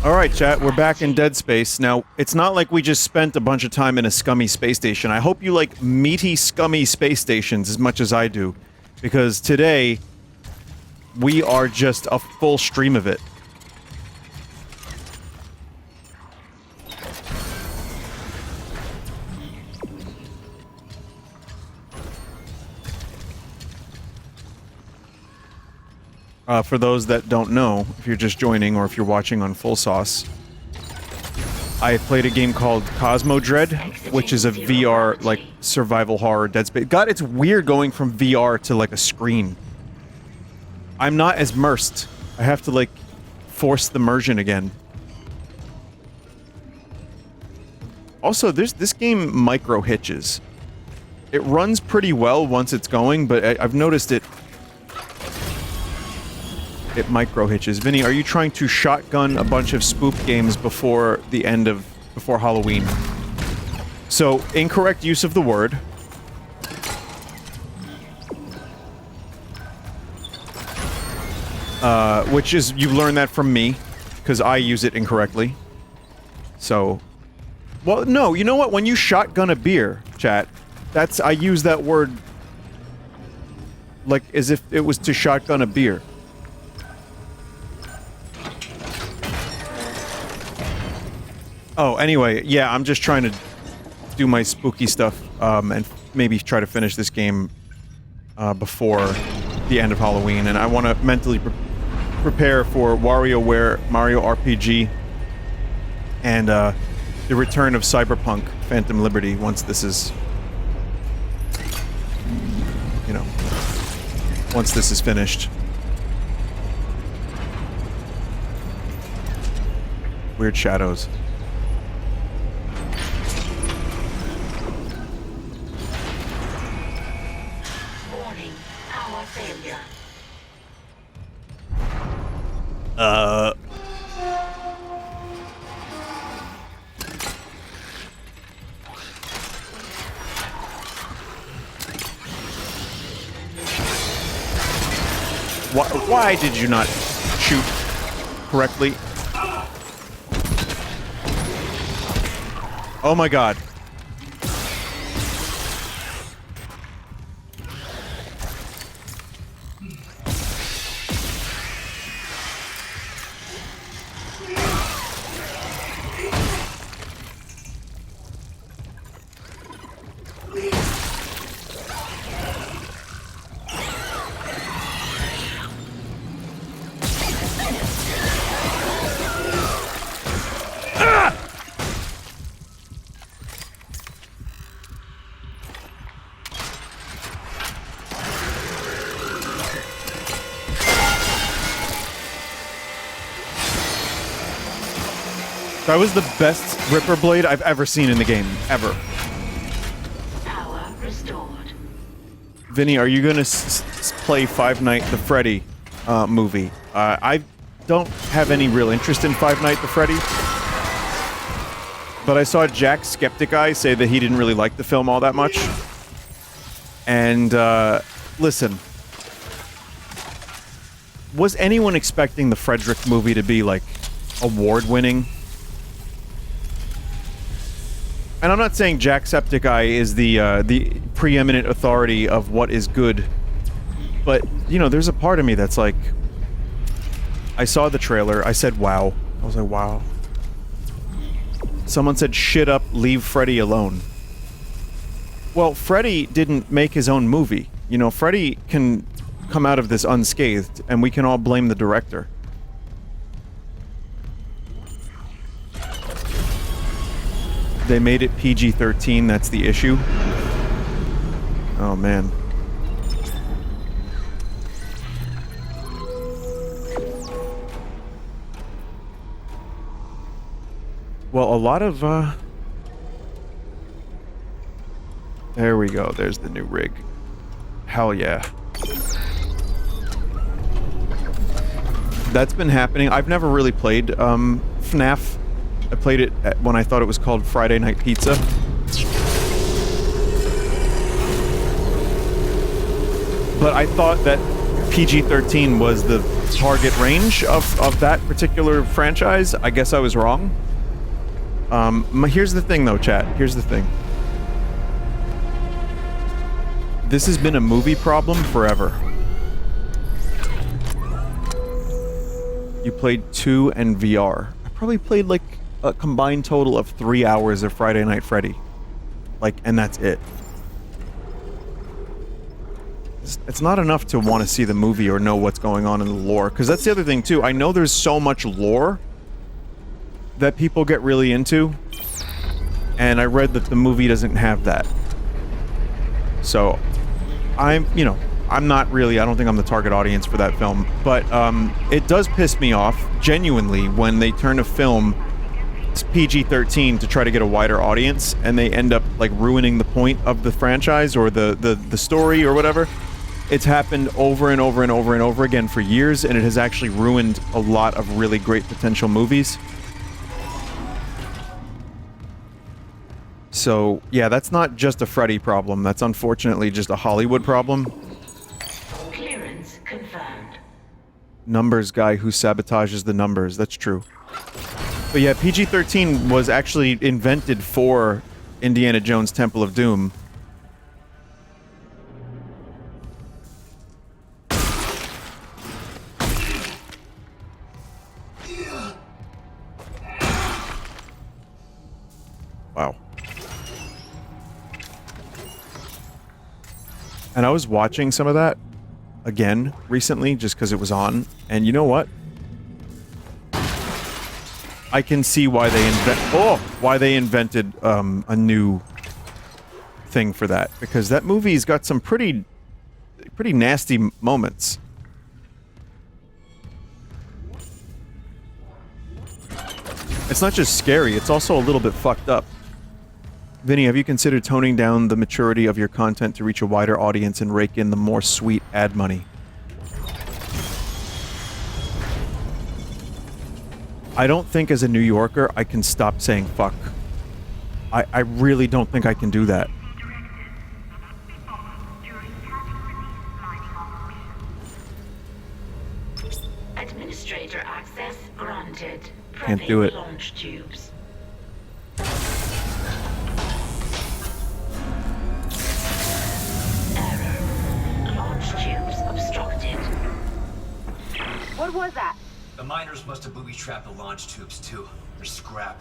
Alright, chat, we're back in Dead Space. Now, it's not like we just spent a bunch of time in a scummy space station. I hope you like meaty, scummy space stations as much as I do. Because today, we are just a full stream of it. For those that don't know, if you're just joining or if you're watching on Full Sauce, I played a game called Cosmo Dread, which is a VR, like, survival horror Dead Space. God, it's weird going from VR to, like, a screen. I'm not as immersed. I have to, like, force the immersion again. Also, this game micro-hitches. It runs pretty well once it's going, but I've noticed it micro-hitches. Vinny, are you trying to shotgun a bunch of spook games before Halloween? So, incorrect use of the word. Which is, you learned that from me, because I use it incorrectly. So, well, no, you know what? When you shotgun a beer, chat, I use that word like as if it was to shotgun a beer. Oh, anyway, yeah, I'm just trying to do my spooky stuff, and maybe try to finish this game, before the end of Halloween, and I want to mentally prepare for WarioWare, Mario RPG, and, the return of Cyberpunk Phantom Liberty once this is, you know, once this is finished. Weird shadows. Why did you not shoot correctly? Oh my god. That was the best Ripper Blade I've ever seen in the game. Ever. Power restored. Vinny, are you gonna play Five Nights at Freddy movie? I don't have any real interest in Five Nights at Freddy. But I saw Jack Skeptic Eye say that he didn't really like the film all that much. And, listen. Was anyone expecting the Frederick movie to be, like, award-winning? And I'm not saying Jacksepticeye is the preeminent authority of what is good, but, you know, there's a part of me that's like, I saw the trailer, I said, wow. I was like, wow. Someone said, shit up, leave Freddy alone. Well, Freddy didn't make his own movie. You know, Freddy can come out of this unscathed, and we can all blame the director. They made it PG-13, that's the issue. Oh, man. Well, a lot of, there we go, there's the new rig. Hell yeah. That's been happening. I've never really played, FNAF. I played it when I thought it was called Friday Night Pizza. But I thought that PG-13 was the target range of that particular franchise. I guess I was wrong. Here's the thing, though, chat. Here's the thing. This has been a movie problem forever. You played 2 and VR. I probably played like a combined total of 3 hours of Friday Night Freddy. Like, and that's it. It's not enough to want to see the movie or know what's going on in the lore. Because that's the other thing, too. I know there's so much lore that people get really into. And I read that the movie doesn't have that. So, I'm not really, I don't think I'm the target audience for that film. But, it does piss me off, genuinely, when they turn a film PG-13 to try to get a wider audience, and they end up, like, ruining the point of the franchise or the story or whatever. It's happened over and over and over and over again for years, and it has actually ruined a lot of really great potential movies. So, yeah, that's not just a Freddy problem. That's unfortunately just a Hollywood problem. Clearance confirmed. Numbers guy who sabotages the numbers. That's true. But yeah, PG-13 was actually invented for Indiana Jones Temple of Doom. Wow. And I was watching some of that again recently just because it was on, and you know what? I can see why they invented a new thing for that, because that movie's got some pretty nasty moments. It's not just scary, it's also a little bit fucked up. Vinny, have you considered toning down the maturity of your content to reach a wider audience and rake in the more sweet ad money? I don't think as a New Yorker I can stop saying fuck. I really don't think I can do that. Administrator access granted. Can't do it. Launch tubes. Error. Launch tubes obstructed. What was that? The miners must have booby-trapped the launch tubes, too. They're scrap.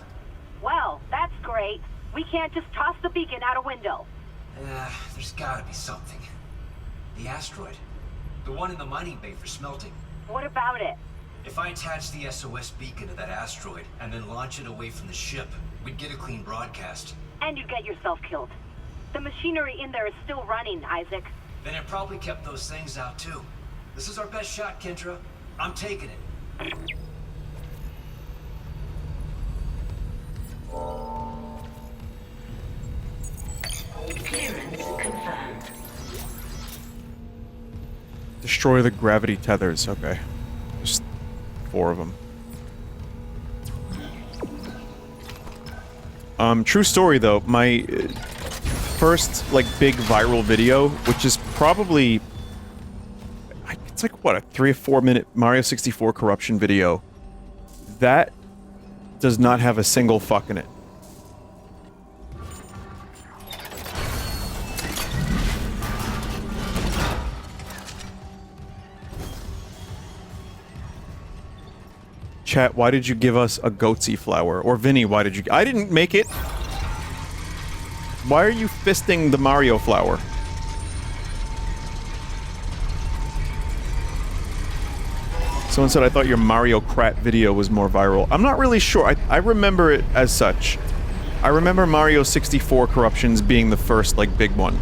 Well, that's great. We can't just toss the beacon out a window. There's gotta be something. The asteroid. The one in the mining bay for smelting. What about it? If I attach the SOS beacon to that asteroid and then launch it away from the ship, we'd get a clean broadcast. And you'd get yourself killed. The machinery in there is still running, Isaac. Then it probably kept those things out, too. This is our best shot, Kendra. I'm taking it. Clearance confirmed. Destroy the gravity tethers. Okay. Just 4 of them. True story though, my first, like, big viral video, which is probably... It's like, what, a 3 or 4 minute Mario 64 corruption video. That does not have a single fuck in it. Chat, why did you give us a goatsy flower? Or Vinny, why did you... I didn't make it! Why are you fisting the Mario flower? Someone said, I thought your Mario Kart video was more viral. I'm not really sure. I remember it as such. I remember Mario 64 Corruptions being the first, like, big one.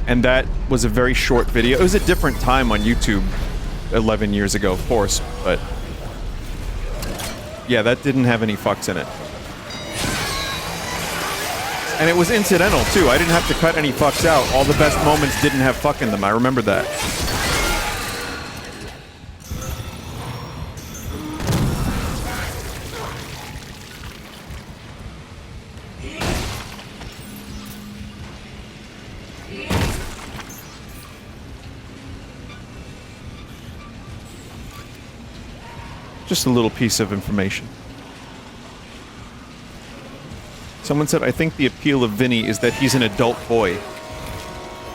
And that was a very short video. It was a different time on YouTube 11 years ago, of course, but... Yeah, that didn't have any fucks in it. And it was incidental, too. I didn't have to cut any fucks out. All the best moments didn't have fuck in them. I remember that. Just a little piece of information. Someone said, I think the appeal of Vinny is that he's an adult boy.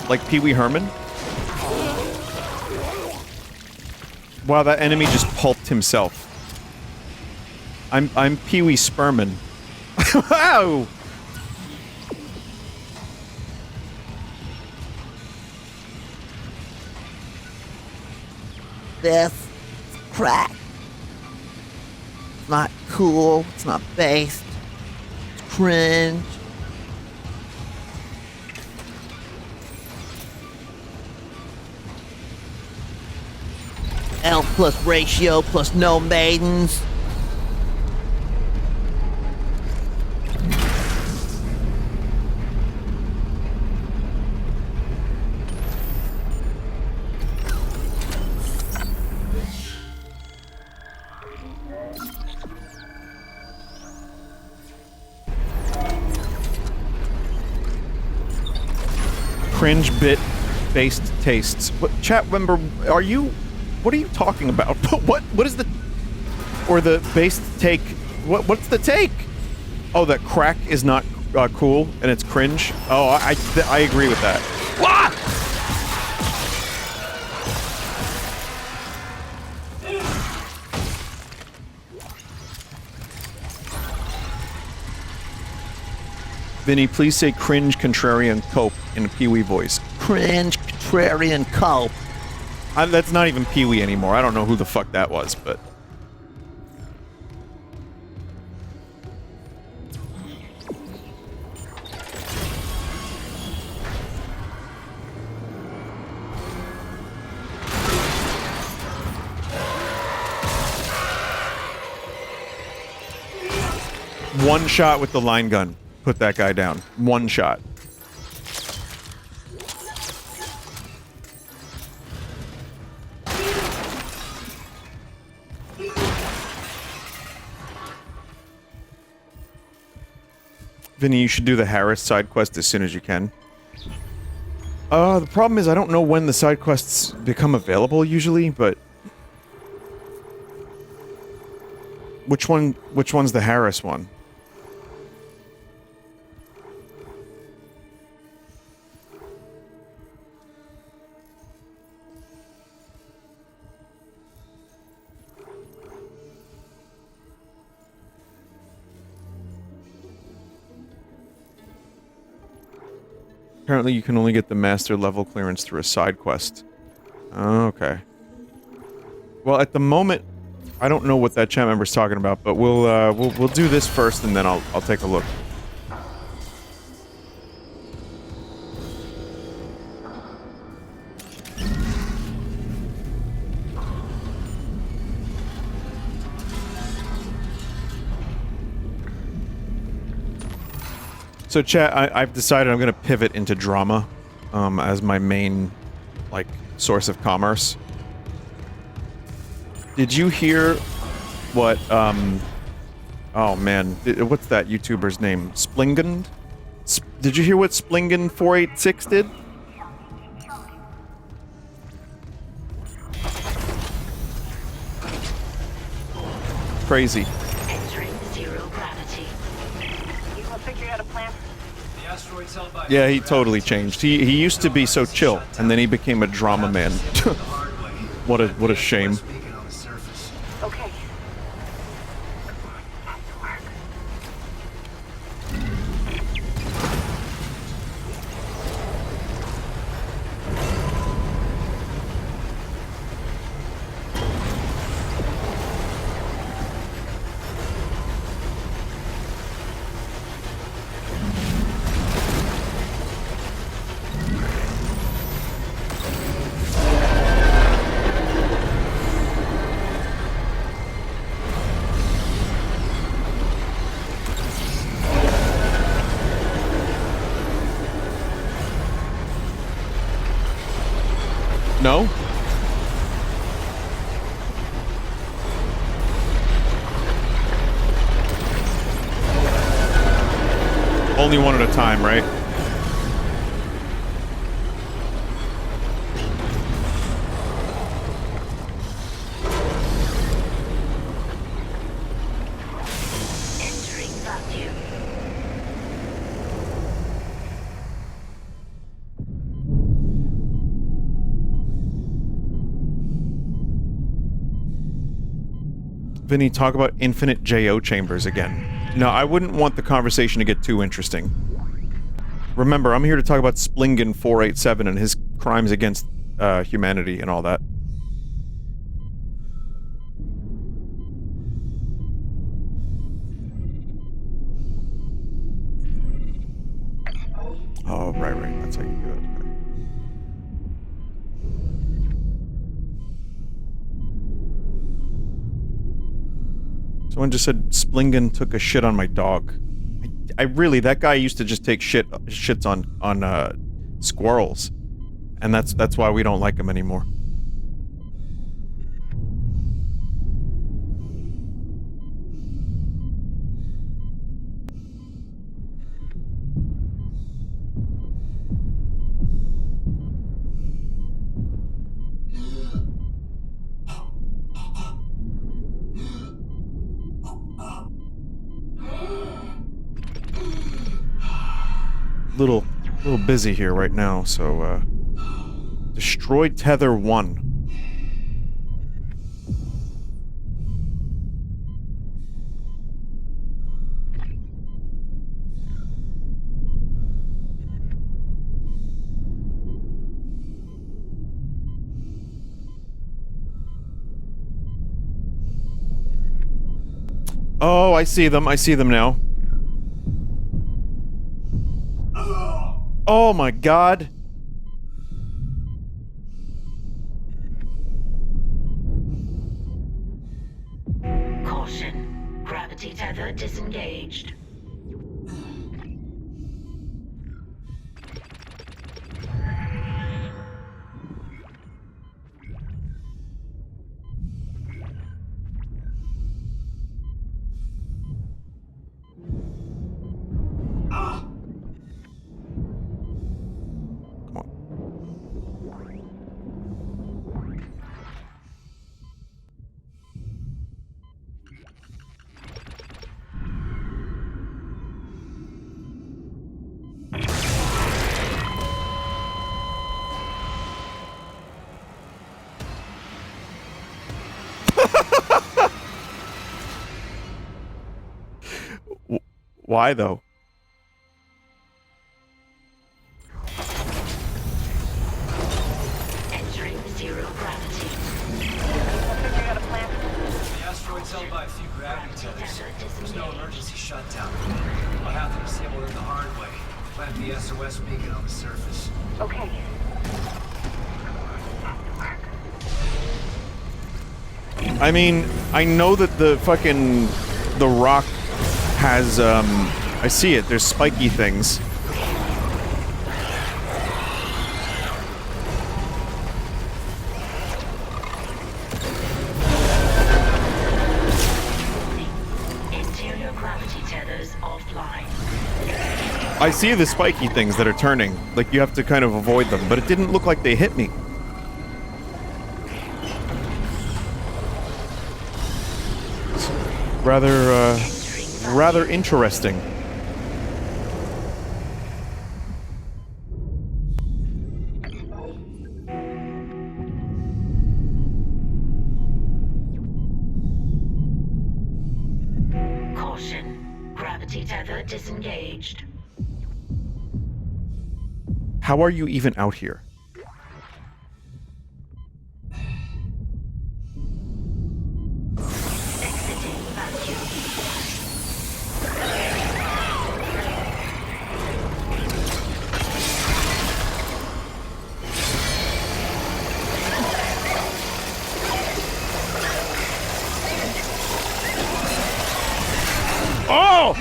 Like Pee Wee Herman? Wow, that enemy just pulped himself. I'm Pee Wee Sperman. Wow! This is crack. It's not cool. It's not based. It's cringe. L plus ratio plus no maidens. Cringe bit-based tastes. What, chat member, are you... What are you talking about? What is the... Or the based take... What's the take? Oh, that crack is not cool and it's cringe? Oh, I agree with that. Ah! Vinny, please say cringe, contrarian, cope in a Pee-wee voice. Cringe, contrarian, cope. That's not even Pee-wee anymore. I don't know who the fuck that was, but... One shot with the line gun. Put that guy down. One shot. Vinny, you should do the Harris side quest as soon as you can. The problem is I don't know when the side quests become available usually, but... Which one's the Harris one? Apparently you can only get the master level clearance through a side quest. Okay. Well, at the moment, I don't know what that chat member's talking about, but we'll do this first and then I'll take a look. So chat, I've decided I'm gonna pivot into drama, as my main, like, source of commerce. Did you hear what, oh man, what's that YouTuber's name? Splingen? Did you hear what Splingen486 did? Crazy. Entering zero gravity. You gonna figure out a plan? The asteroid's held by Yeah, he totally changed. He used to be so chill, and then he became a drama man. What a shame. Okay. No? Only one at a time, right? Vinny, talk about infinite JO chambers again. No, I wouldn't want the conversation to get too interesting. Remember, I'm here to talk about Splingen 487 and his crimes against humanity and all that. Oh, right. That's how you do it. Okay. Someone just said Splingen took a shit on my dog. I really, that guy used to just take shits on squirrels, and that's why we don't like him anymore. Little busy here right now, so destroy tether 1. Oh, I see them now. Oh my god. Caution. Gravity tether disengaged. Why though? Entering zero gravity. Figuring out a plan. The asteroid's held by a few gravity tethers. There's no emergency shutdown. I'll have to disable it the hard way. Plant the SOS beacon on the surface. Okay. I mean, I know that the rock has, I see it, there's spiky things. Interior gravity tethers offline. I see the spiky things that are turning, like you have to kind of avoid them, but it didn't look like they hit me. Rather interesting. Caution. Gravity tether disengaged. How are you even out here? Exiting vacuum. Oh!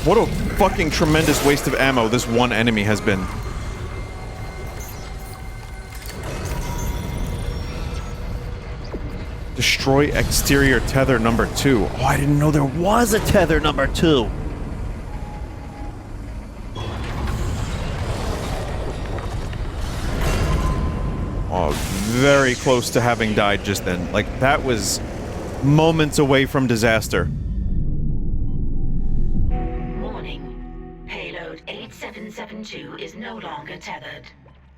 What a fucking tremendous waste of ammo this one enemy has been. Destroy exterior tether number 2. Oh, I didn't know there was a tether number 2. very close to having died just then. Like, that was moments away from disaster. Warning. Payload 8772 is no longer tethered.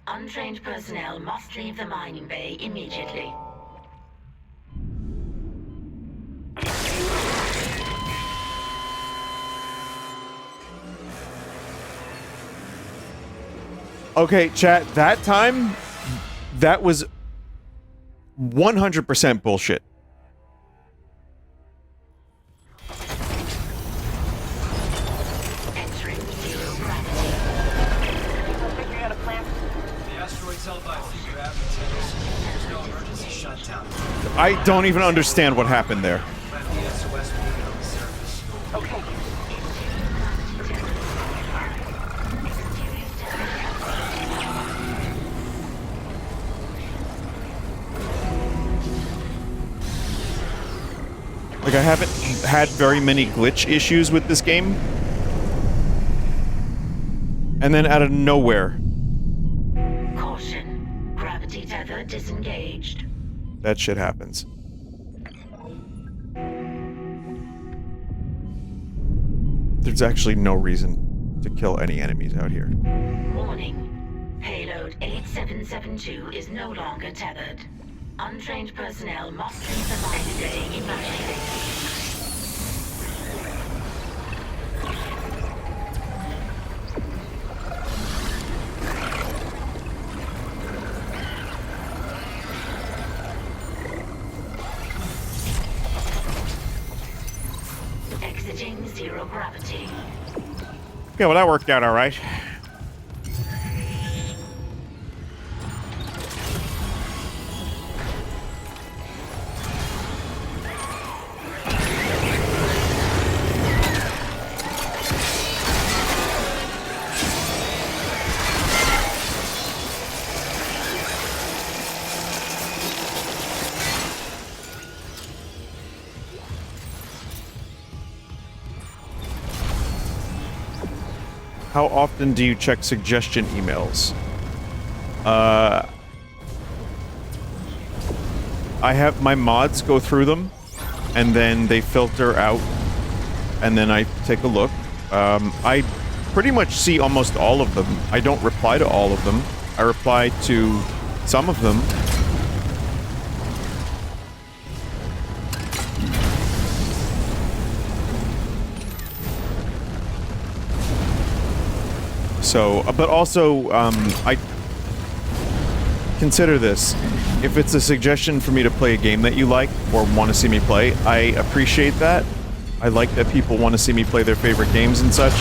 Untrained personnel must leave the mining bay immediately. Okay, chat, that time, that was 100% bullshit. Entering zero gravity. We'll figure out a plan. The asteroid's held by a few gravity tethers. There's no emergency shutdown. I don't even understand what happened there. Plant the SOS beacon on the surface. Okay. Like, I haven't had very many glitch issues with this game. And then out of nowhere, Caution. Gravity tether disengaged. that shit happens. There's actually no reason to kill any enemies out here. Warning. Payload 8772 is no longer tethered. Untrained personnel must leave the mining bay immediately. Exiting zero gravity. Yeah, well, that worked out all right. How often do you check suggestion emails? I have my mods go through them, and then they filter out, and then I take a look. I pretty much see almost all of them. I don't reply to all of them. I reply to some of them. So, but also, I consider this. If it's a suggestion for me to play a game that you like or want to see me play, I appreciate that. I like that people want to see me play their favorite games and such.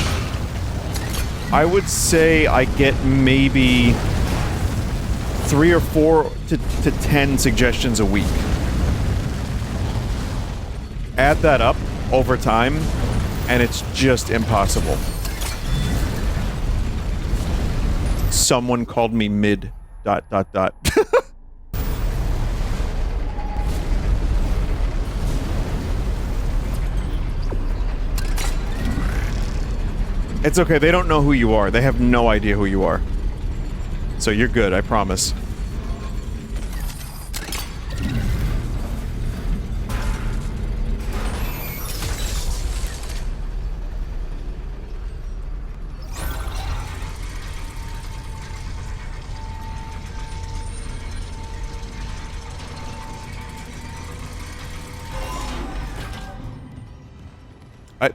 I would say I get maybe 3 or 4 to 10 suggestions a week. Add that up over time, and it's just impossible. Someone called me mid... ... It's okay, they don't know who you are. They have no idea who you are. So you're good, I promise.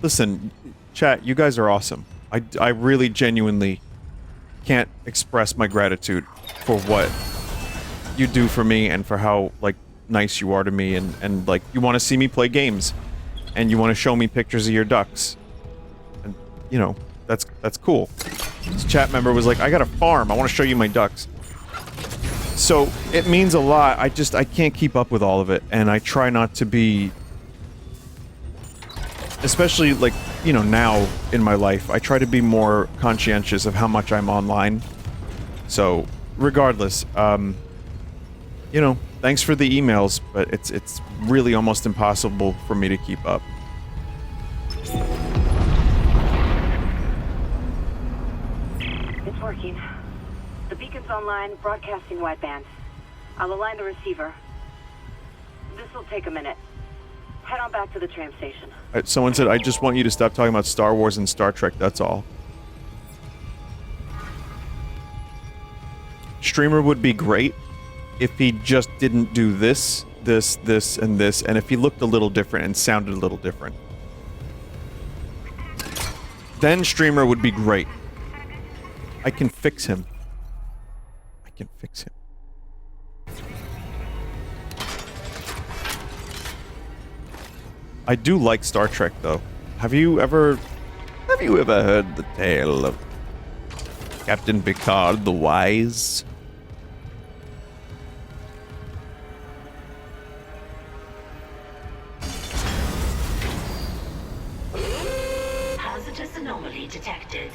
Listen, chat, you guys are awesome. I really genuinely can't express my gratitude for what you do for me and for how, like, nice you are to me and like, you want to see me play games and you want to show me pictures of your ducks. And, you know, that's cool. This chat member was like, I got a farm, I want to show you my ducks. So, it means a lot. I can't keep up with all of it, and I try not to be... Especially, like, you know, now in my life, I try to be more conscientious of how much I'm online. So, regardless, you know, thanks for the emails, but it's really almost impossible for me to keep up. It's working. The beacon's online, broadcasting wideband. I'll align the receiver. This will take a minute. Head on back to the tram station. Someone said, I just want you to stop talking about Star Wars and Star Trek, that's all. Streamer would be great if he just didn't do this, and this, and if he looked a little different and sounded a little different. Then Streamer would be great. I can fix him. I can fix him. I do like Star Trek, though. Have you ever heard the tale of Captain Picard the Wise? Hazardous anomaly detected.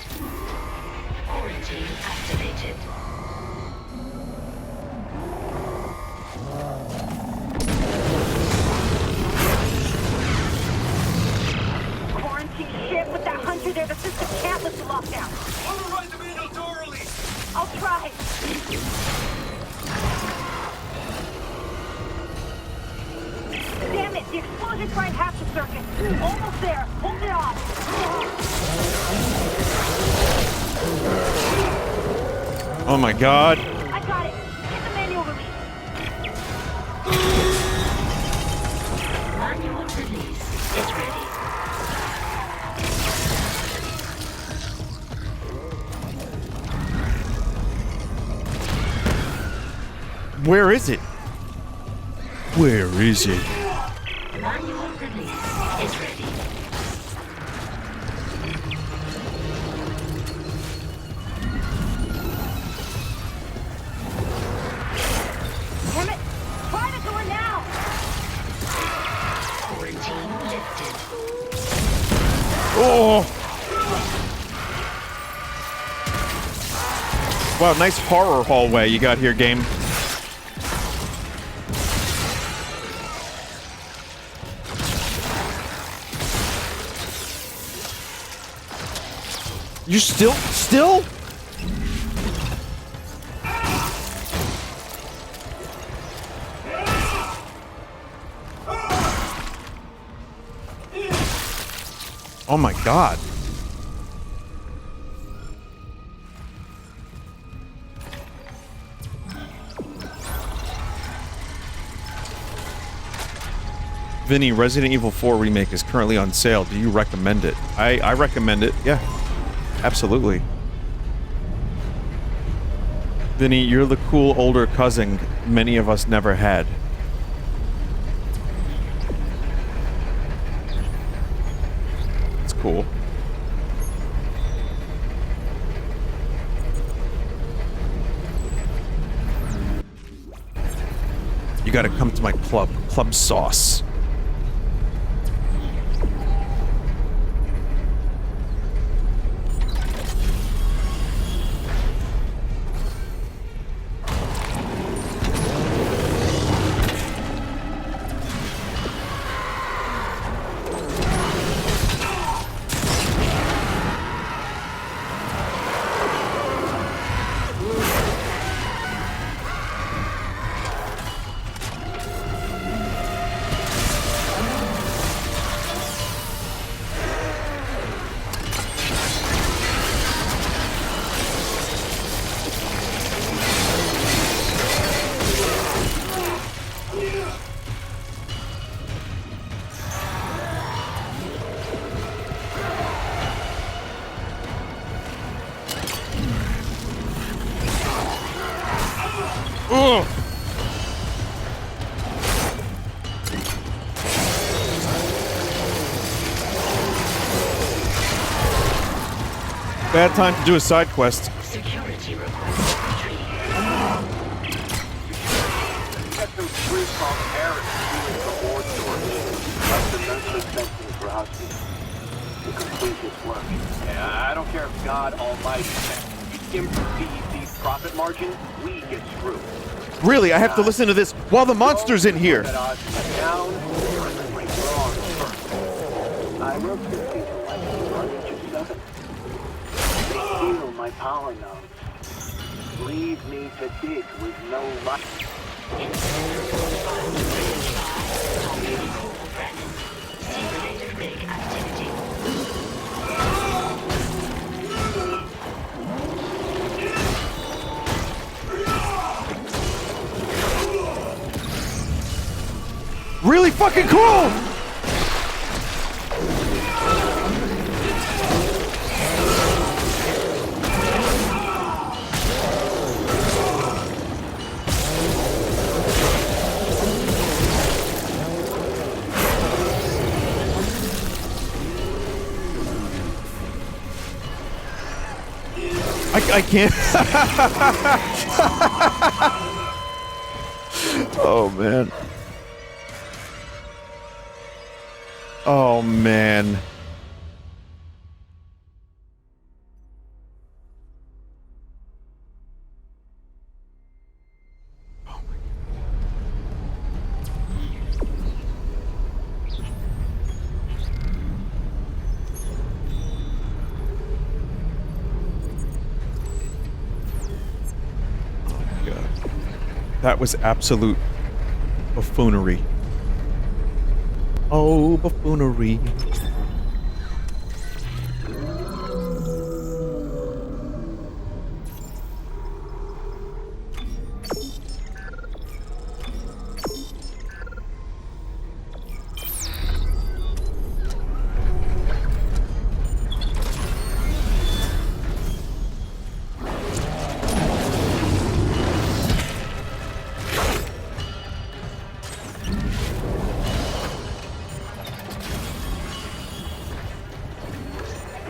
Quarantine activated. Quarantine shit with that hunter there. The system can't lift the lockdown. Override the manual door release! I'll try. Damn it, the explosion fried half the circuit. Almost there. Hold it off. Oh my god. I got it. Get the manual release. Manual release is ready. Where is it? Where is it? Manual release is ready. Damn it. Try the door now. Quarantine lifted. Oh! Wow, nice horror hallway you got here, game. You still? Oh my god. Vinny, Resident Evil 4 Remake is currently on sale. Do you recommend it? I recommend it, yeah. Absolutely. Vinny, you're the cool older cousin many of us never had. It's cool. You gotta come to my club, Club Sauce. Ugh. Bad time to do a side quest. Security request retrieved. Get some free from Eric doing the board storage. That's the nursery sensing for housekeeping. To complete his work. Yeah, I don't care if God Almighty improves the profit margin, we get screwed. Really, I have to listen to this while the monster's in here. I wrote 15 to life on each 7. They steal my power nodes. Leave me to dig with no life. Incident report filed to bridge by Dr. Nicole Brennan. Simulated rig activity. Really fucking cool! I can't. Oh man. Oh man. That was absolute buffoonery. Oh, buffoonery.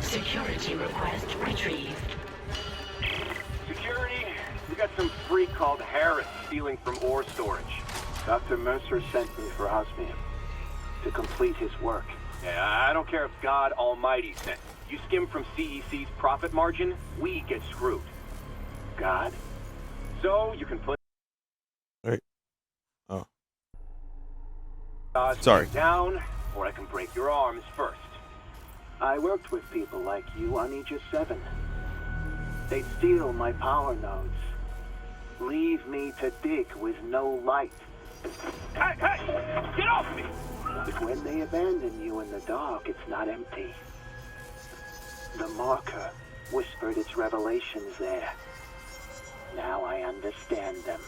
Security request retrieved. Security, we got some freak called Harris stealing from ore storage. Dr. Mercer sent me for Osmium to complete his work. Yeah, I don't care if God Almighty sent. You skim from CEC's profit margin, we get screwed. God? So you can put Right. Oh. Osmium Sorry. down, or I can break your arms first. I worked with people like you on Aegis 7. They'd steal my power nodes. Leave me to dig with no light. Hey, hey! Get off me! But when they abandon you in the dark, it's not empty. The marker whispered its revelations there. Now I understand them.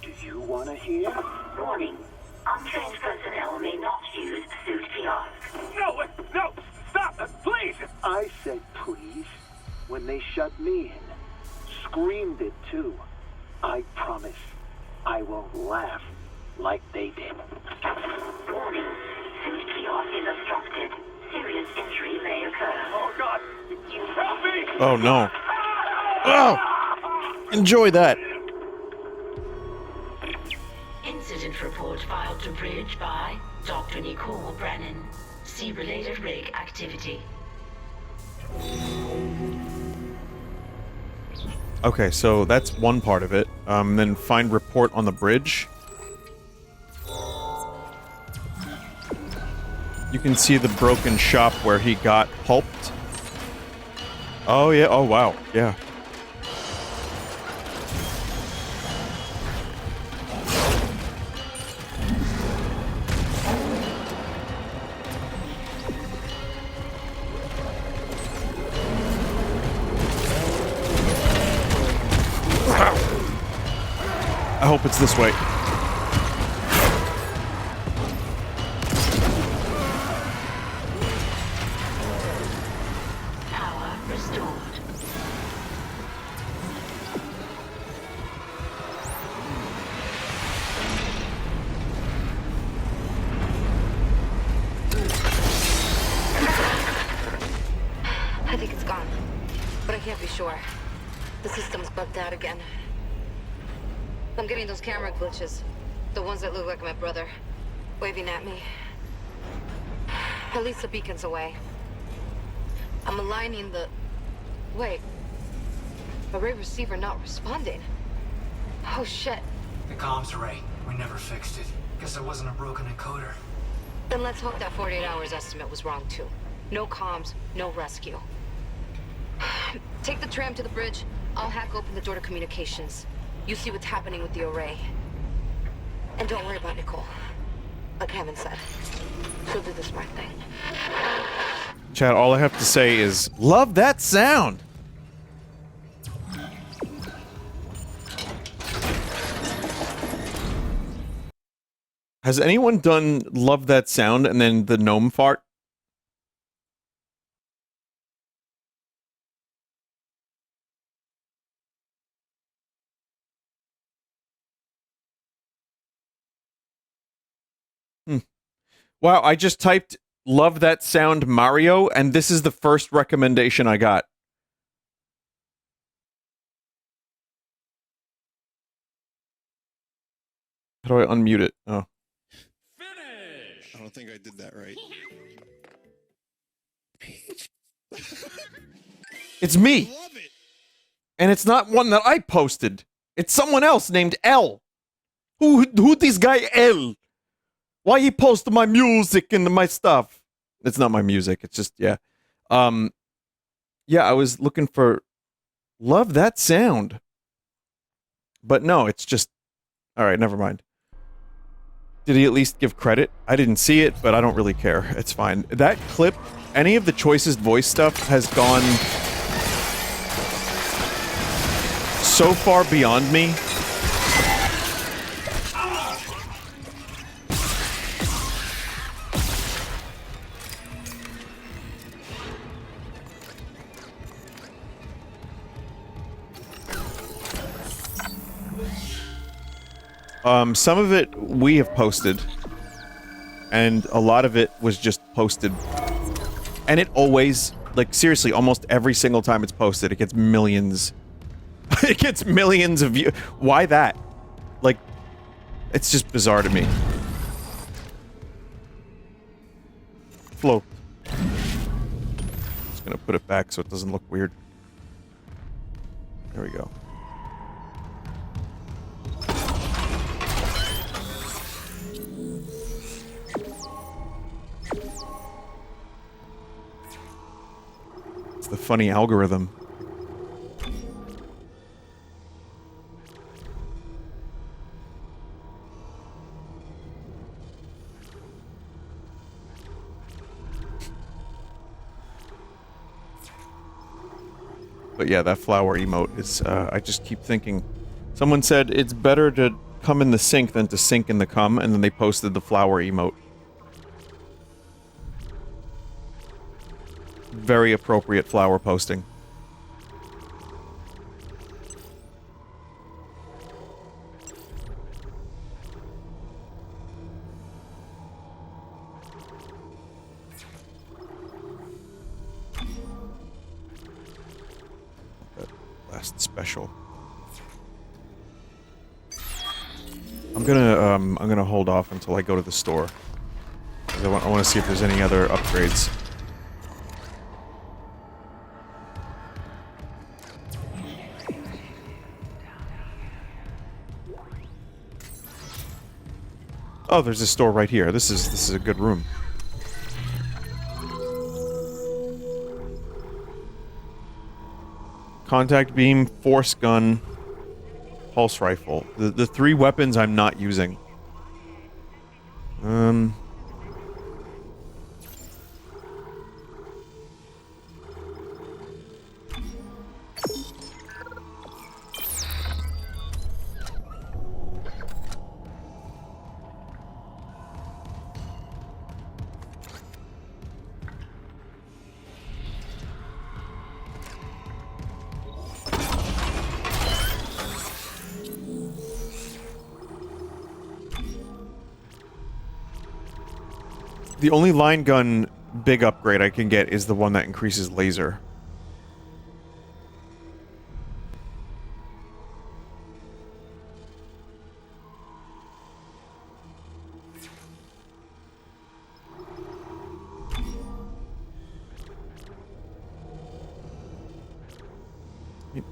Do you want to hear? Warning. Untrained personnel may not use suit kiosks. No, no! Stop! Please! I said please when they shut me in. Screamed it too. I promise I won't laugh like they did. Warning. Suit kiosk is obstructed. Serious injury may occur. Oh God! Help me! Oh no. Oh! Enjoy that. Incident report filed to bridge by Dr. Nicole Brennan. See related rig activity. Okay, so that's one part of it. Then find report on the bridge. You can see the broken shop where he got pulped. Oh yeah, oh wow, yeah. I hope it's this way. Power restored. I think it's gone, but I can't be sure. The system's bugged out again. I'm getting those camera glitches. The ones that look like my brother, waving at me. At least the beacon's away. I'm aligning the... Wait. Array receiver not responding. Oh shit. The comms array. We never fixed it. Guess there wasn't a broken encoder. Then let's hope that 48 hours estimate was wrong too. No comms, no rescue. Take the tram to the bridge. I'll hack open the door to communications. You see what's happening with the array. And don't worry about Nicole. Like Kevin said, she'll do the smart thing. Chad, all I have to say is, love that sound! Has anyone done love that sound and then the gnome fart? Wow, I just typed love that sound Mario, and this is the first recommendation I got. How do I unmute it? Oh. I don't think I did that right. It's me! Love it. And it's not one that I posted. It's someone else named L. Who this guy L? Why he post my music and my stuff? It's not my music, it's just, yeah. Yeah, I was looking for love that sound. But no, it's just, alright, never mind. Did he at least give credit? I didn't see it, but I don't really care. It's fine. That clip, any of the choicest voice stuff has gone so far beyond me. Some of it we have posted, and a lot of it was just posted. And it always, like, seriously, almost every single time it's posted, it gets millions. It gets millions of views. Why that? Like, it's just bizarre to me. Float. Just gonna put it back so it doesn't look weird. There we go. It's the funny algorithm. But yeah, that flower emote is, I just keep thinking... Someone said it's better to come in the sink than to sink in the cum, and then they posted the flower emote. Very appropriate flower posting. Special. I'm gonna hold off until I go to the store. I want to see if there's any other upgrades. Oh, there's a store right here. This is a good room. Contact beam, force gun, pulse rifle. The three weapons I'm not using. The only line gun big upgrade I can get is the one that increases laser.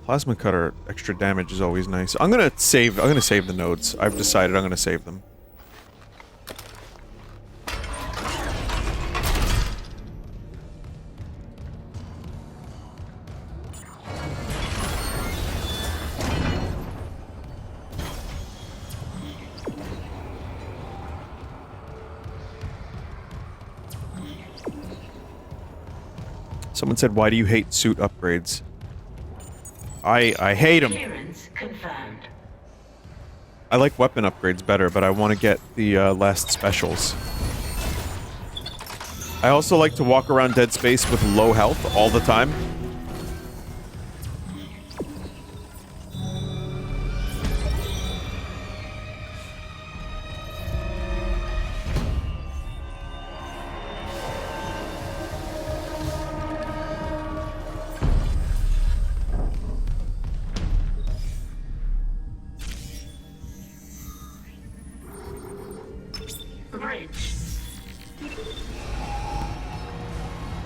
Plasma cutter extra damage is always nice. I'm gonna save the nodes. I've decided I'm gonna save them. Someone said, why do you hate suit upgrades? I hate them. Clearance confirmed. I like weapon upgrades better, but I want to get the last specials. I also like to walk around Dead Space with low health all the time. Bridge.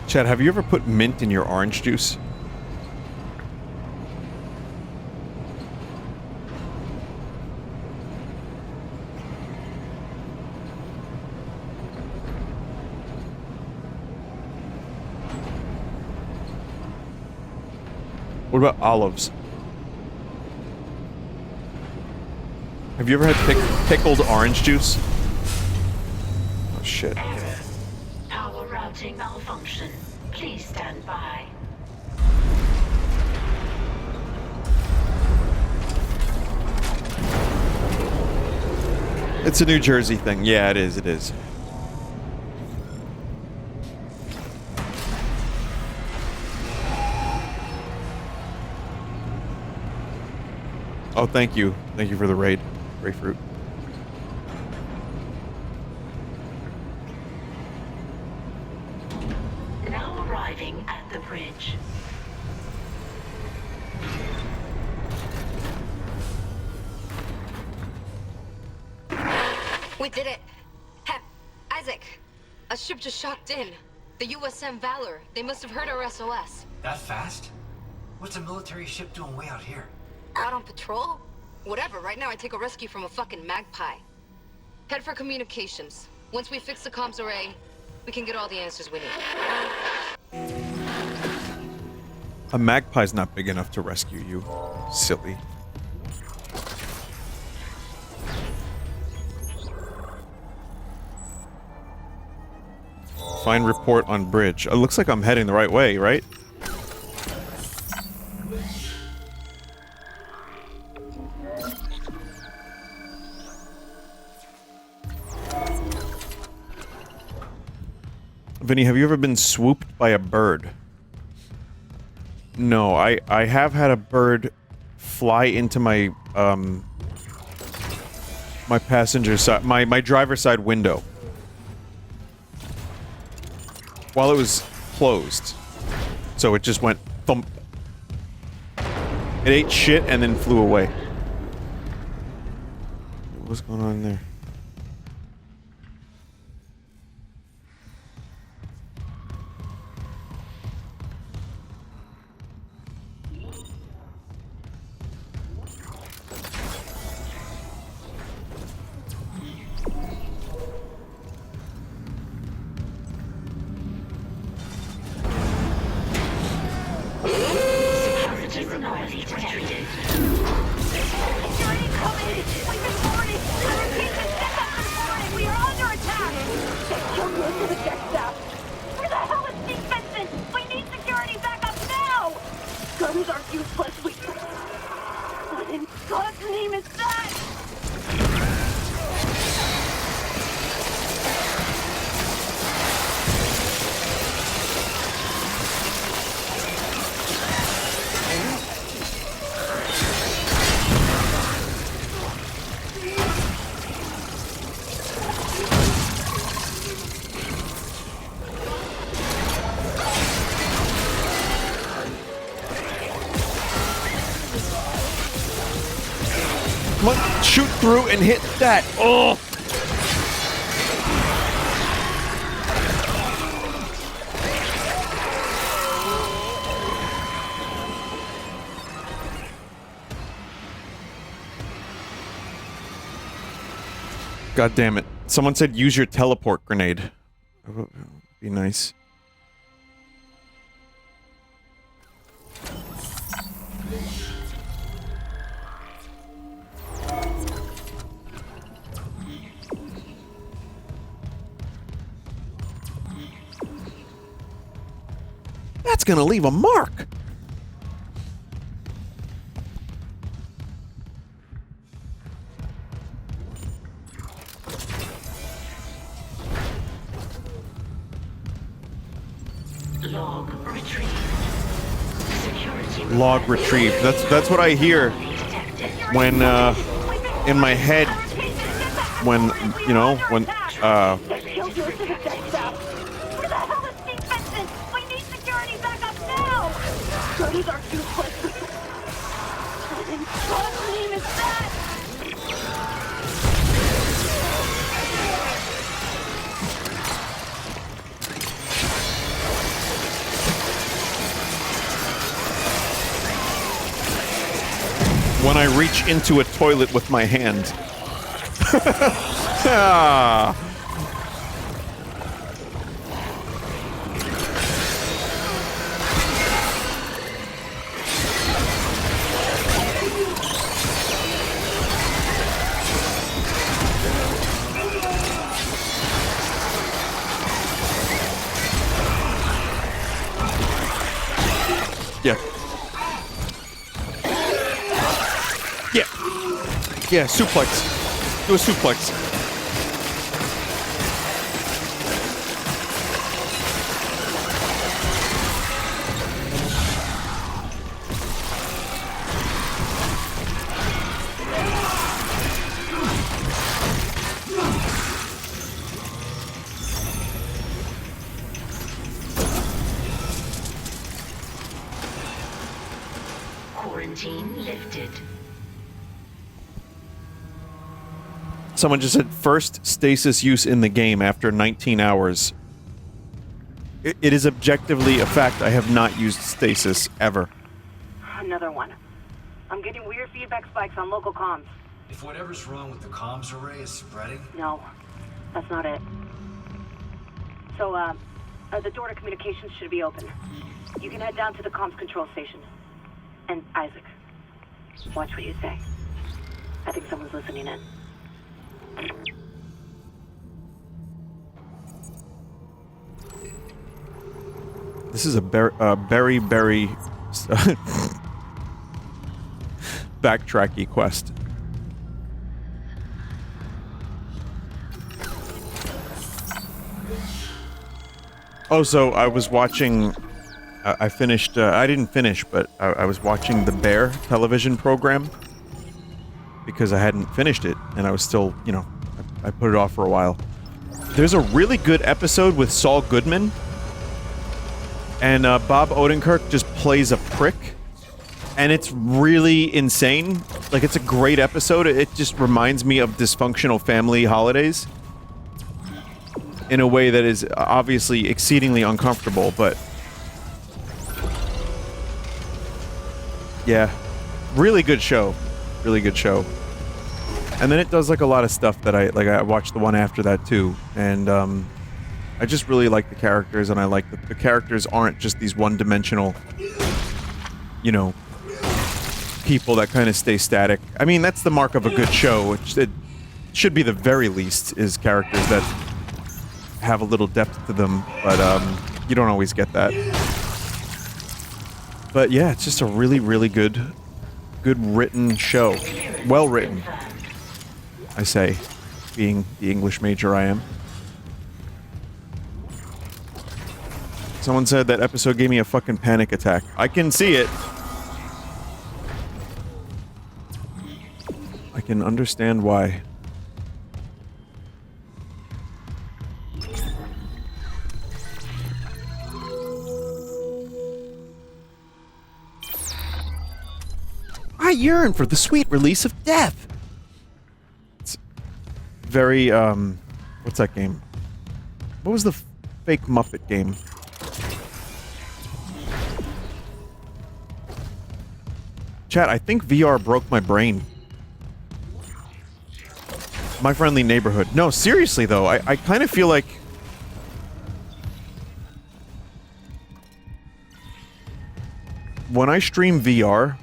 Chad, have you ever put mint in your orange juice? What about olives? Have you ever had pickled orange juice? Oh shit. Error. Power routing malfunction. Please stand by. It's a New Jersey thing. Yeah, it is. It is. Oh, thank you. Thank you for the raid. Grapefruit. Now arriving at the bridge. We did it. Isaac, a ship just shocked in. The USM Valor. They must have heard our SOS. That fast? What's a military ship doing way out here? Out on patrol? Whatever, right now I take a rescue from a fucking magpie. Head for communications. Once we fix the comms array, we can get all the answers we need. A magpie's not big enough to rescue you. Silly. Find report on bridge. It looks like I'm heading the right way, right? Vinny, have you ever been swooped by a bird? No, I have had a bird fly into my my passenger side, my driver's side window while it was closed. So it just went thump. It ate shit and then flew away. What's going on there? Shoot through and hit that. Oh! God damn it. Someone said use your teleport grenade. That would be nice. That's That's gonna leave a mark. Log retrieved. Security Log retrieved. That's what I hear when in my head when when They killed your civic tech staff. Where the hell is Steve Benson? We need security backup now. Guns are useless. What name is that? when I reach into a toilet with my hand. Ah. Yeah. Yeah. Yeah, suplex. Do a suplex. Quarantine lifted. Someone just said first stasis use in the game after 19 hours. It is objectively a fact. I have not used stasis ever. Another one. I'm getting weird feedback spikes on local comms. If whatever's wrong with the comms array is spreading... No, that's not it. So, the door to communications should be open. You can head down to the comms control station. And Isaac, watch what you say. I think someone's listening in. This is a very backtracky quest. Oh, so I was watching... I finished... I didn't finish, but I was watching the Bear television program because I hadn't finished it, and I was still, you know, I put it off for a while. There's a really good episode with Saul Goodman, and Bob Odenkirk just plays a prick, and it's really insane. Like, it's a great episode. It just reminds me of dysfunctional family holidays in a way that is obviously exceedingly uncomfortable, but yeah, really good show. Really good show. And then it does like a lot of stuff that I watched the one after that too, and I just really like the characters, and I like that the characters aren't just these one-dimensional, you know, people that kind of stay static. I mean, that's the mark of a good show. It should be the very least is characters that have a little depth to them, but you don't always get that. But yeah, it's just a really good written show. Well written, I say, being the English major I am. Someone said that episode gave me a fucking panic attack. I can see it. I can understand why. I yearn for the sweet release of death. It's very, what's that game? What was the fake Muppet game? Chat, I think VR broke my brain. My Friendly Neighborhood. No, seriously though, I kind of feel like... when I stream VR,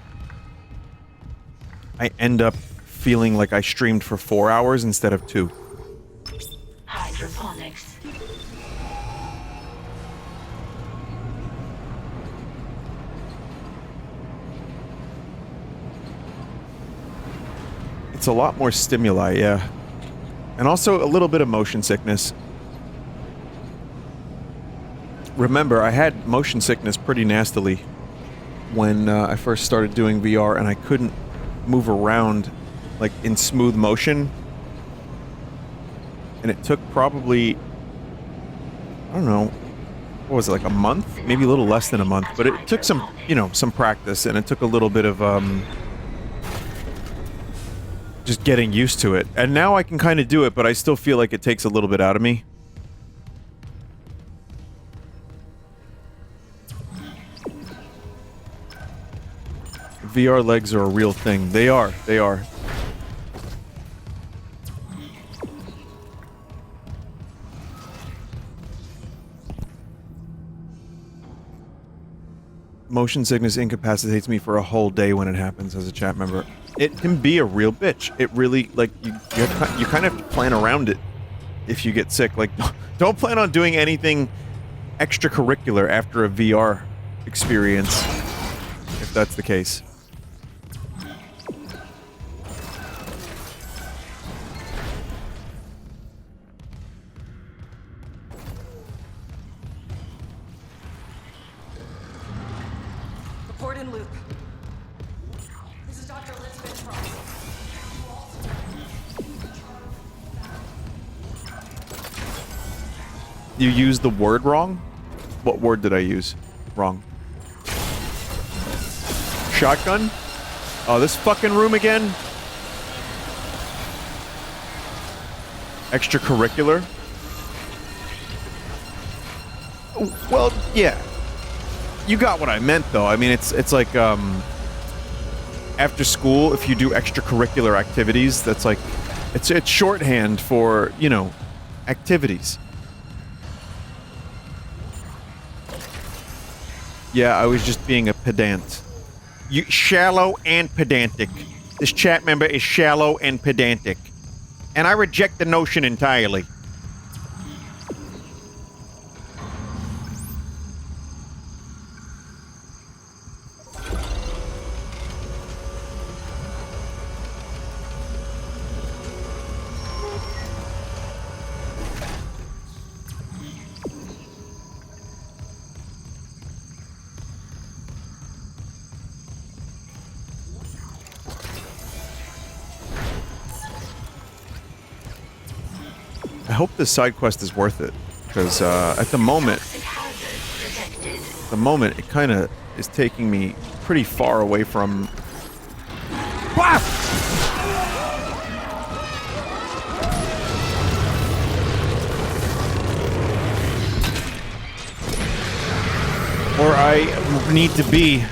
I end up feeling like I streamed for 4 hours instead of 2. Hydroponics. It's a lot more stimuli, yeah. And also a little bit of motion sickness. Remember, I had motion sickness pretty nastily when I first started doing VR, and I couldn't move around like in smooth motion. And it took probably, I don't know, what was it, like a month? Maybe a little less than a month, but it took some, you know, some practice, and it took a little bit of just getting used to it. And now I can kind of do it, but I still feel like it takes a little bit out of me. VR legs are a real thing. They are. They are. Motion sickness incapacitates me for a whole day when it happens as a chat member. It can be a real bitch. It really, like, you kind of have to plan around it if you get sick. Like, don't plan on doing anything extracurricular after a VR experience, if that's the case. Report in loop. This is Dr. Elizabeth Frost. You used the word wrong? What word did I use? Wrong. Shotgun? Oh, this fucking room again? Extracurricular? Well, yeah. You got what I meant, though. I mean, it's like, after school, if you do extracurricular activities, that's like, it's shorthand for, you know, activities. Yeah, I was just being a pedant. You shallow and pedantic. This chat member is shallow and pedantic. And I reject the notion entirely. I hope this side quest is worth it, because at the moment, it kind of is taking me pretty far away from. Or I need to be.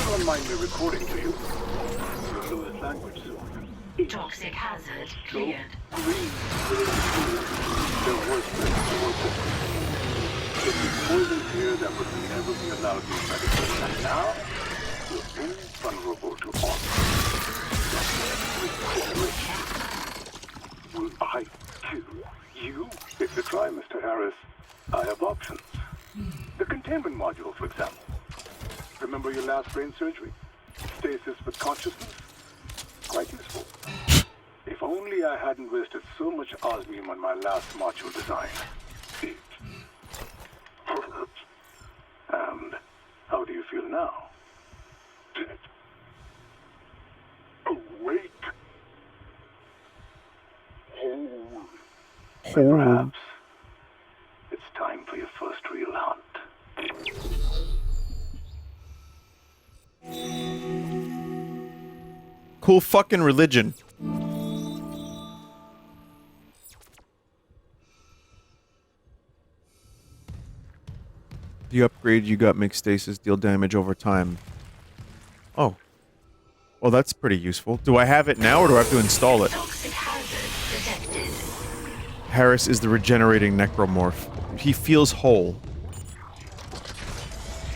Don't mind me reporting to you. You'll lose language soon. Toxic hazard cleared. Green will include the worst things. If you poison here, that would never be allowed in medicine. And now, you're invulnerable to all. Will I kill you? If you try, Mr. Harris, I have options. The containment module, for example. Remember your last brain surgery? Stasis with consciousness? Quite useful. If only I hadn't wasted so much osmium on my last module design. And how do you feel now? Dead. Awake. Whole. Perhaps it's time for your first real hunt. Cool fucking religion. The upgrade you got makes stasis deal damage over time. Oh. Well, that's pretty useful. Do I have it now, or do I have to install it? Toxic hazard detected. Harris is the regenerating necromorph. He feels whole.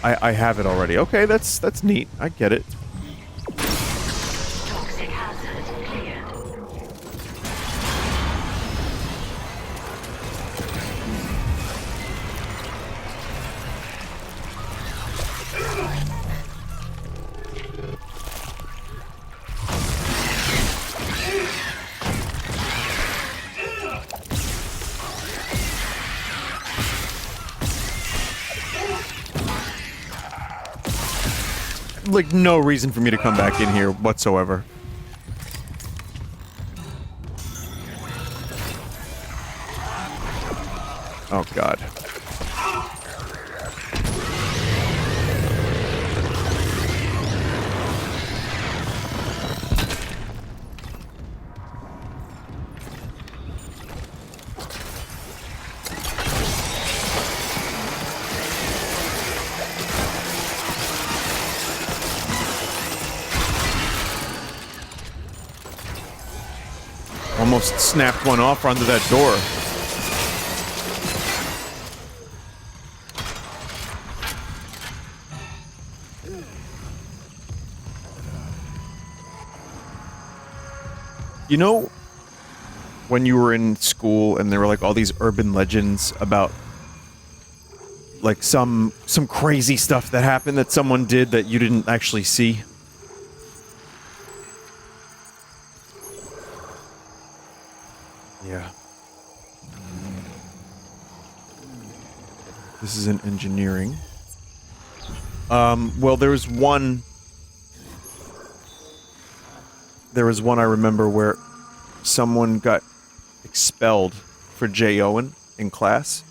I have it already. Okay, that's neat. I get it. Toxic hazard cleared. like no reason for me to come back in here whatsoever. Oh god. Almost snapped one off onto that door. You know, when you were in school and there were like all these urban legends about like some crazy stuff that happened that someone did that you didn't actually see? Yeah. This is in engineering. Well, there was one I remember where someone got expelled for J.O.ing in class.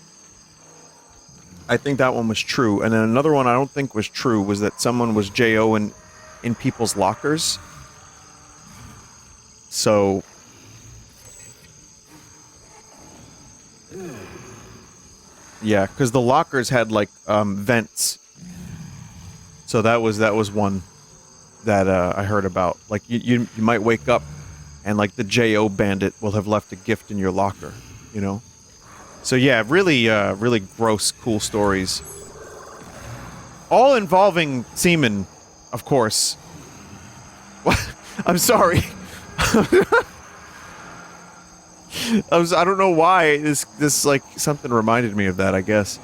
I think that one was true. And then another one I don't think was true was that someone was J.O.ing in people's lockers. So... yeah, because the lockers had, like, vents. So that was one that I heard about. Like, you might wake up and, like, the J.O. bandit will have left a gift in your locker, you know? So, yeah, really, really gross, cool stories. All involving semen, of course. What? I'm sorry. I don't know why this like something reminded me of that, I guess.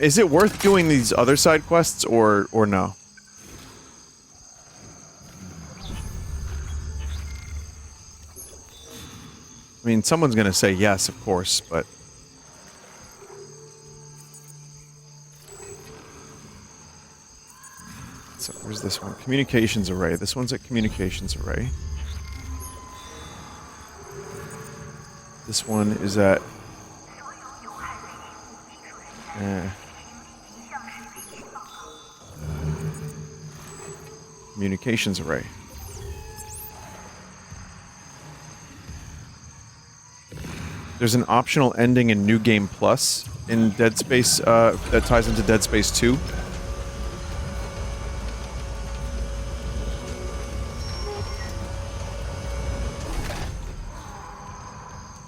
Is it worth doing these other side quests or no? I mean, someone's gonna say yes, of course, but so where's this one? Communications array. This one's at communications array. This one is at... communications array. There's an optional ending in New Game Plus in Dead Space that ties into Dead Space 2.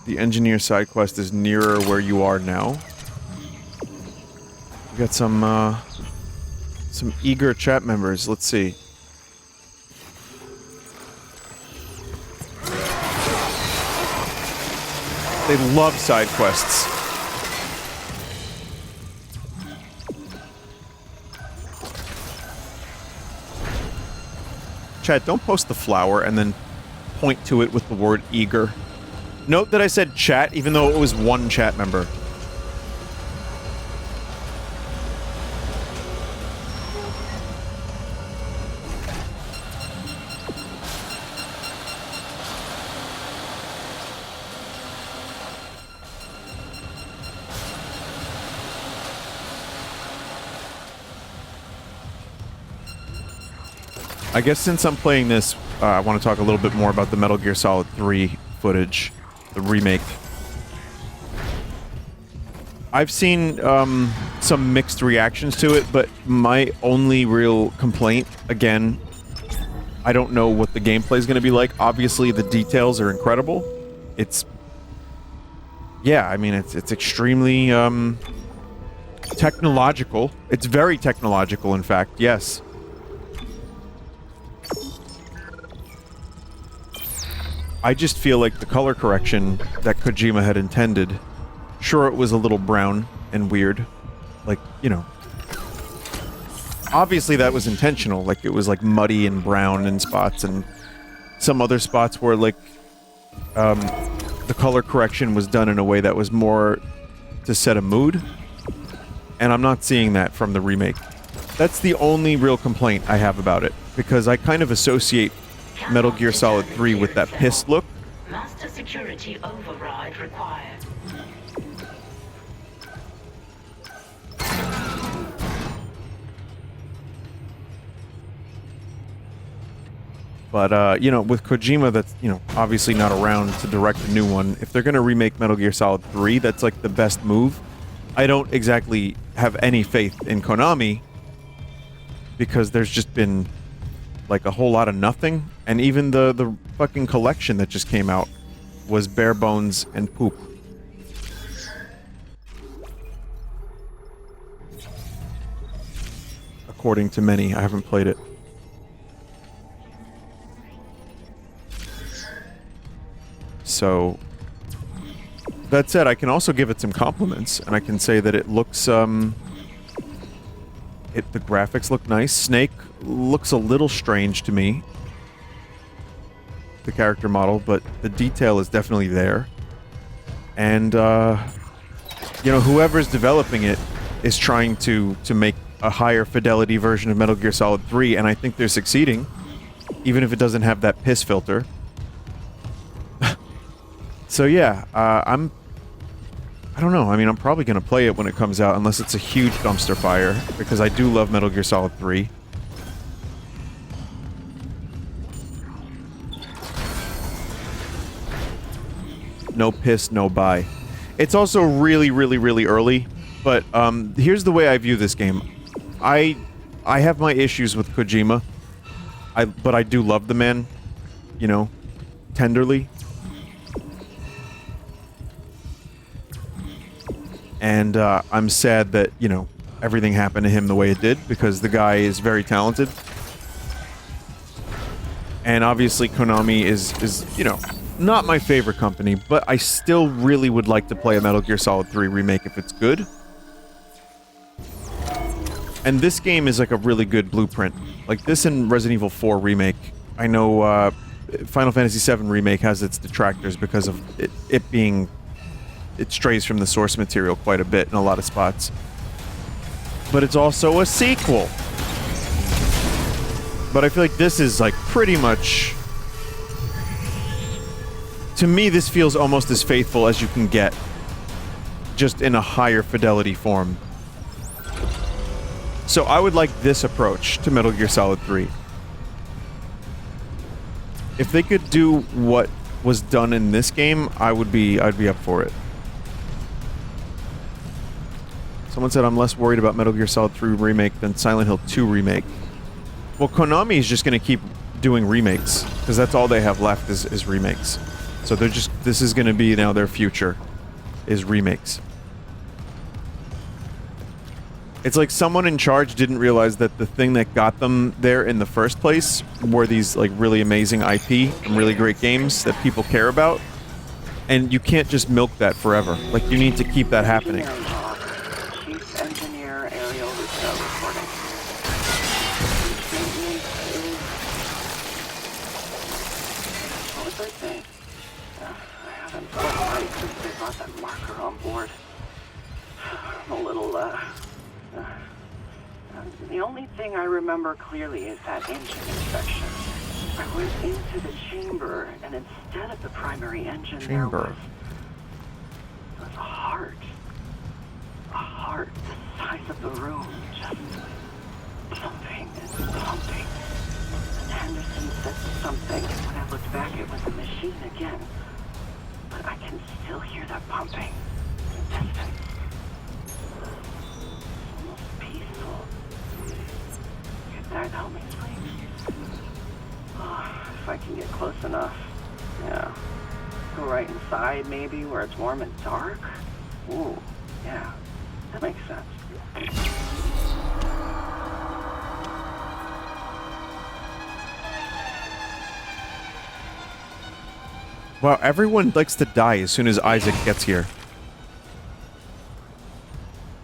The engineer side quest is nearer where you are now. We got some eager chat members. Let's see. They love side quests. Chat, don't post the flower and then point to it with the word eager. Note that I said chat, even though it was one chat member. I guess since I'm playing this, I want to talk a little bit more about the Metal Gear Solid 3 footage. The remake. I've seen some mixed reactions to it, but my only real complaint, again, I don't know what the gameplay is going to be like. Obviously, the details are incredible. It's... yeah, I mean, it's extremely technological. It's very technological, in fact, yes. I just feel like the color correction that Kojima had intended, sure, it was a little brown and weird. Like, you know. Obviously that was intentional. Like, it was like muddy and brown in spots, and some other spots where, like, the color correction was done in a way that was more to set a mood. And I'm not seeing that from the remake. That's the only real complaint I have about it, because I kind of associate Metal Gear Solid 3 with that pissed look. Master security override required. But, you know, with Kojima, that's, you know, obviously not around to direct a new one. If they're going to remake Metal Gear Solid 3, that's like the best move. I don't exactly have any faith in Konami, because there's just been, like, a whole lot of nothing. And even the fucking collection that just came out was bare bones and poop. According to many. I haven't played it. So, that said, I can also give it some compliments, and I can say that it looks, the graphics look nice. Snake looks a little strange to me, the character model, but the detail is definitely there. And, you know, whoever's developing it is trying to make a higher fidelity version of Metal Gear Solid 3, and I think they're succeeding, even if it doesn't have that piss filter. So yeah, I don't know. I mean, I'm probably going to play it when it comes out, unless it's a huge dumpster fire, because I do love Metal Gear Solid 3. No piss, no buy. It's also really, really, really early, but here's the way I view this game. I have my issues with Kojima, but I do love the man, you know, tenderly. And I'm sad that, you know, everything happened to him the way it did, because the guy is very talented. And obviously Konami is, you know, not my favorite company, but I still really would like to play a Metal Gear Solid 3 remake if it's good. And this game is like a really good blueprint. Like this and Resident Evil 4 Remake. I know Final Fantasy 7 Remake has its detractors because of it being... It strays from the source material quite a bit in a lot of spots. But it's also a sequel. But I feel like this is like pretty much... To me, this feels almost as faithful as you can get. Just in a higher fidelity form. So I would like this approach to Metal Gear Solid 3. If they could do what was done in this game, I'd be up for it. Someone said I'm less worried about Metal Gear Solid 3 Remake than Silent Hill 2 Remake. Well, Konami is just going to keep doing remakes, because that's all they have left is remakes. So they're just... This is going to be now their future, is remakes. It's like someone in charge didn't realize that the thing that got them there in the first place were these, like, really amazing IP and really great games that people care about. And you can't just milk that forever. Like, you need to keep that happening. That marker on board. I'm a little, the only thing I remember clearly is that engine inspection. I went into the chamber, and instead of the primary engine, there was a heart. A heart the size of the room, just pumping and pumping. And Henderson said something, and when I looked back, it was a machine again. But I can still hear that pumping in the distance. Almost peaceful. Could that help me sleep? Oh, if I can get close enough. Yeah. Go right inside, maybe, where it's warm and dark? Ooh, yeah. That makes sense. Wow, everyone likes to die as soon as Isaac gets here.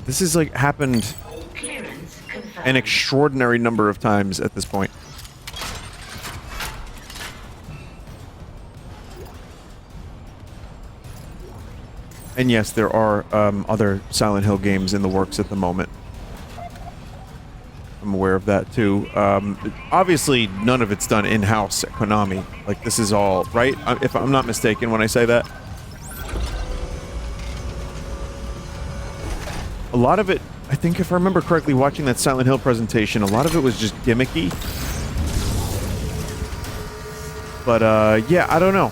This has, like, happened an extraordinary number of times at this point. And yes, there are other Silent Hill games in the works at the moment. I'm aware of that too. Obviously, none of it's done in-house at Konami. Like, this is all, right? If I'm not mistaken when I say that. A lot of it, I think if I remember correctly watching that Silent Hill presentation, a lot of it was just gimmicky. But, yeah, I don't know.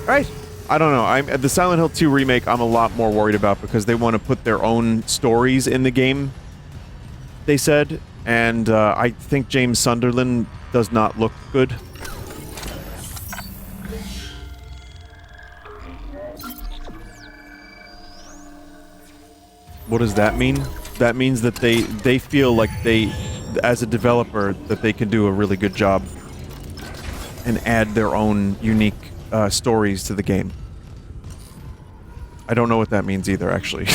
Right? I don't know. The Silent Hill 2 remake, I'm a lot more worried about because they want to put their own stories in the game, they said. And I think James Sunderland does not look good. What does that mean? That means that they feel like they, as a developer, that they can do a really good job and add their own unique stories to the game. I don't know what that means either, actually.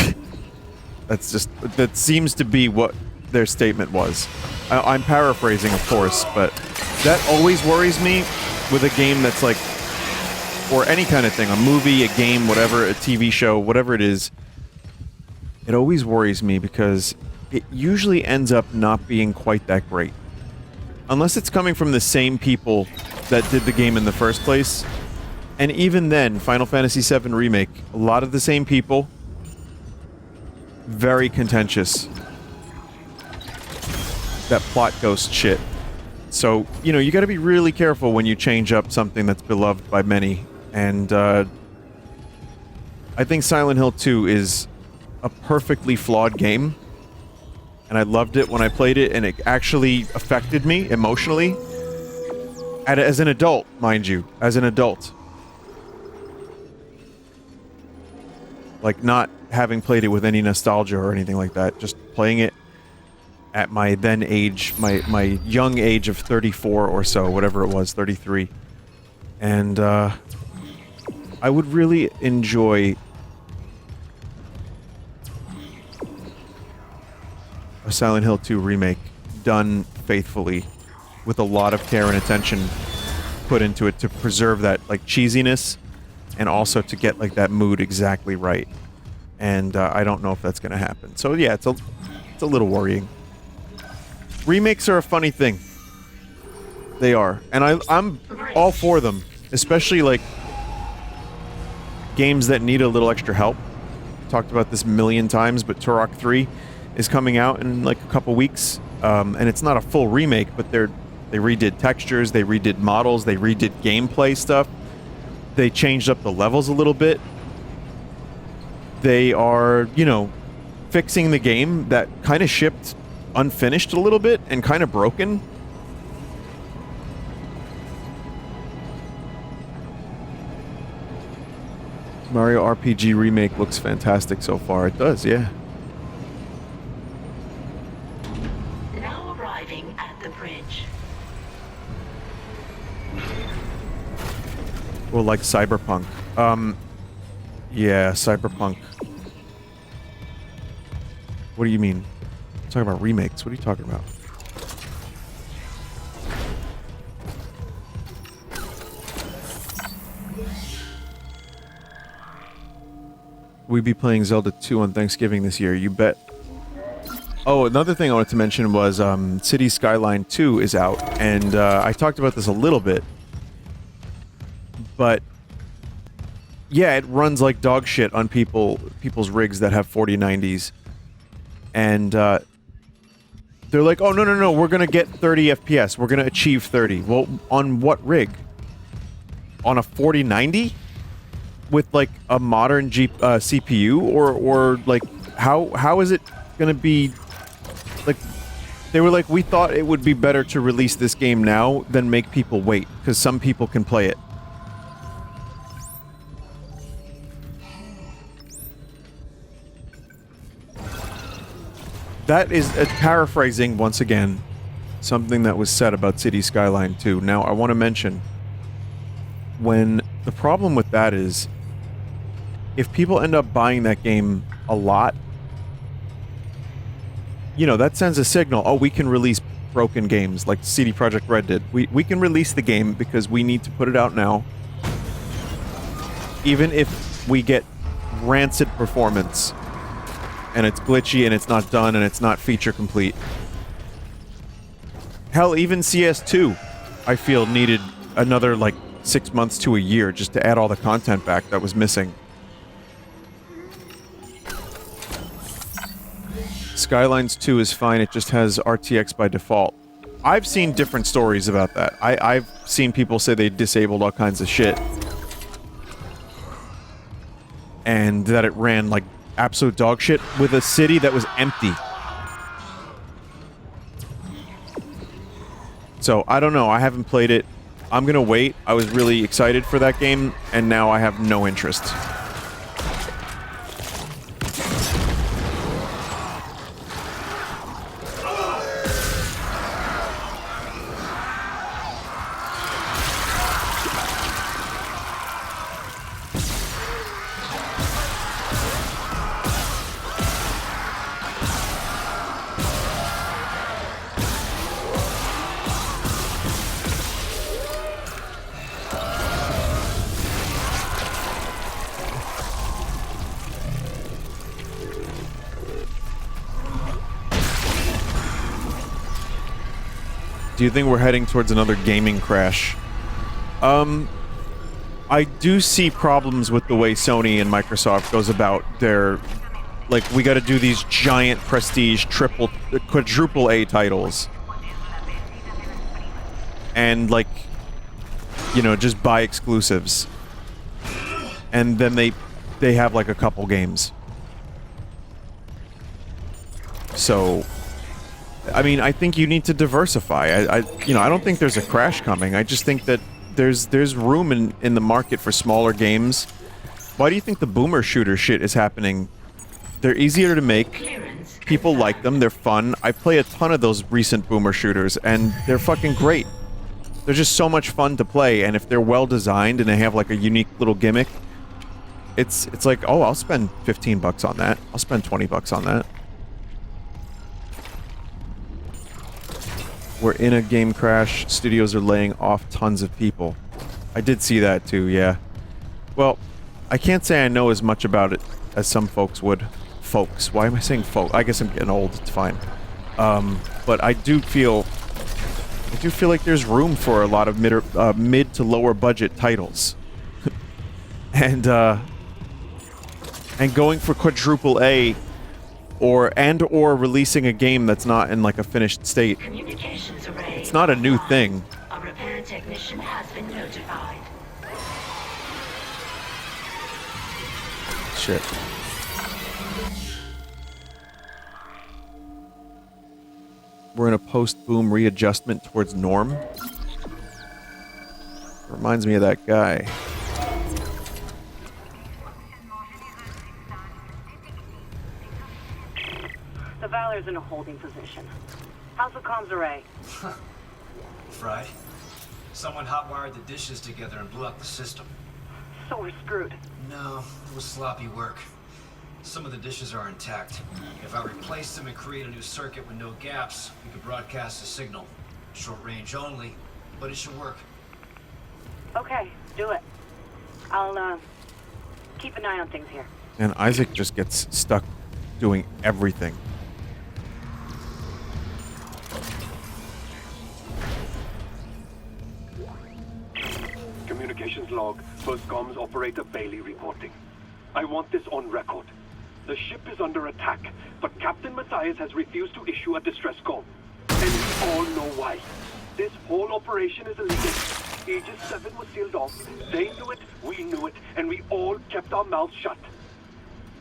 That seems to be what their statement was. I'm paraphrasing, of course, but that always worries me with a game that's like, or any kind of thing, a movie, a game, whatever, a TV show, whatever it is. It always worries me because it usually ends up not being quite that great. Unless it's coming from the same people that did the game in the first place. And even then, Final Fantasy VII Remake, a lot of the same people. Very contentious. That plot ghost shit. So, you know, you gotta be really careful when you change up something that's beloved by many. And, I think Silent Hill 2 is a perfectly flawed game. And I loved it when I played it, and it actually affected me emotionally. As an adult, mind you. As an adult. Like, not having played it with any nostalgia or anything like that. Just playing it at my then age, my young age of 34 or so, whatever it was, 33. And, I would really enjoy a Silent Hill 2 remake done faithfully with a lot of care and attention put into it to preserve that, like, cheesiness and also to get, like, that mood exactly right. And I don't know if that's going to happen. So yeah, it's a little worrying. Remakes are a funny thing. They are. And I'm all for them. Especially, like, games that need a little extra help. Talked about this a million times, but Turok 3 is coming out in, like, a couple weeks. And it's not a full remake, but they redid textures, they redid models, they redid gameplay stuff. They changed up the levels a little bit. They are, you know, fixing the game that kind of shipped unfinished a little bit and kind of broken. Mario RPG Remake looks fantastic so far. It does, yeah. Now arriving at the bridge. Well, like Cyberpunk. Yeah, Cyberpunk. What do you mean? I'm talking about remakes. What are you talking about? We'd be playing Zelda 2 on Thanksgiving this year, you bet. Oh, another thing I wanted to mention was City Skyline 2 is out, and I talked about this a little bit. But yeah, it runs like dog shit on people's rigs that have 4090s. And they're like, "Oh, no, we're going to get 30 FPS. We're going to achieve 30." Well, on what rig? On a 4090? With, like, a modern CPU? Or like, how is it going to be... Like, they were like, "We thought it would be better to release this game now than make people wait, because some people can play it." That is paraphrasing, once again, something that was said about City Skyline 2. Now, I want to mention, when the problem with that is, if people end up buying that game a lot, you know, that sends a signal, oh, we can release broken games like CD Projekt Red did. We can release the game because we need to put it out now. Even if we get rancid performance, and it's glitchy, and it's not done, and it's not feature complete, Hell, even CS2, I feel needed another like 6 months to a year just to add all the content back that was missing. Skylines 2 is fine, it just has RTX by default. I've seen different stories about that. I've seen people say they disabled all kinds of shit. And that it ran like absolute dog shit with a city that was empty. So, I don't know, I haven't played it. I'm gonna wait. I was really excited for that game, and now I have no interest. Do you think we're heading towards another gaming crash? I do see problems with the way Sony and Microsoft goes about their... Like, we gotta do these giant prestige quadruple A titles. And, like, you know, just buy exclusives. And then they have, like, a couple games. So... I mean, I think you need to diversify. You know, I don't think there's a crash coming. I just think that there's room in the market for smaller games. Why do you think the boomer shooter shit is happening? They're easier to make. People like them. They're fun. I play a ton of those recent boomer shooters, and they're fucking great. They're just so much fun to play, and if they're well designed and they have like a unique little gimmick, it's like, oh, I'll spend $15 on that. I'll spend $20 on that. We're in a game crash. Studios are laying off tons of people. I did see that too, yeah. Well, I can't say I know as much about it as some folks would. Folks. Why am I saying folk? I guess I'm getting old. It's fine. But I do feel like there's room for a lot of mid to lower budget titles. and going for quadruple A or releasing a game that's not in like a finished state. It's not a new thing. A repair technician has been notified. Shit. We're in a post-boom readjustment towards norm. Reminds me of that guy. The Valor's in a holding position. How's the comms array? Fried. Someone hot-wired the dishes together and blew up the system. So we're screwed. No, it was sloppy work. Some of the dishes are intact. If I replace them and create a new circuit with no gaps, we could broadcast a signal. Short range only, but it should work. Okay, do it. I'll, keep an eye on things here. And Isaac just gets stuck doing everything. Communications log. First comms operator Bailey reporting. I want this on record. The ship is under attack, but Captain Matthias has refused to issue a distress call. And we all know why. This whole operation is illegal. Aegis 7 was sealed off. They knew it, we knew it, and we all kept our mouths shut.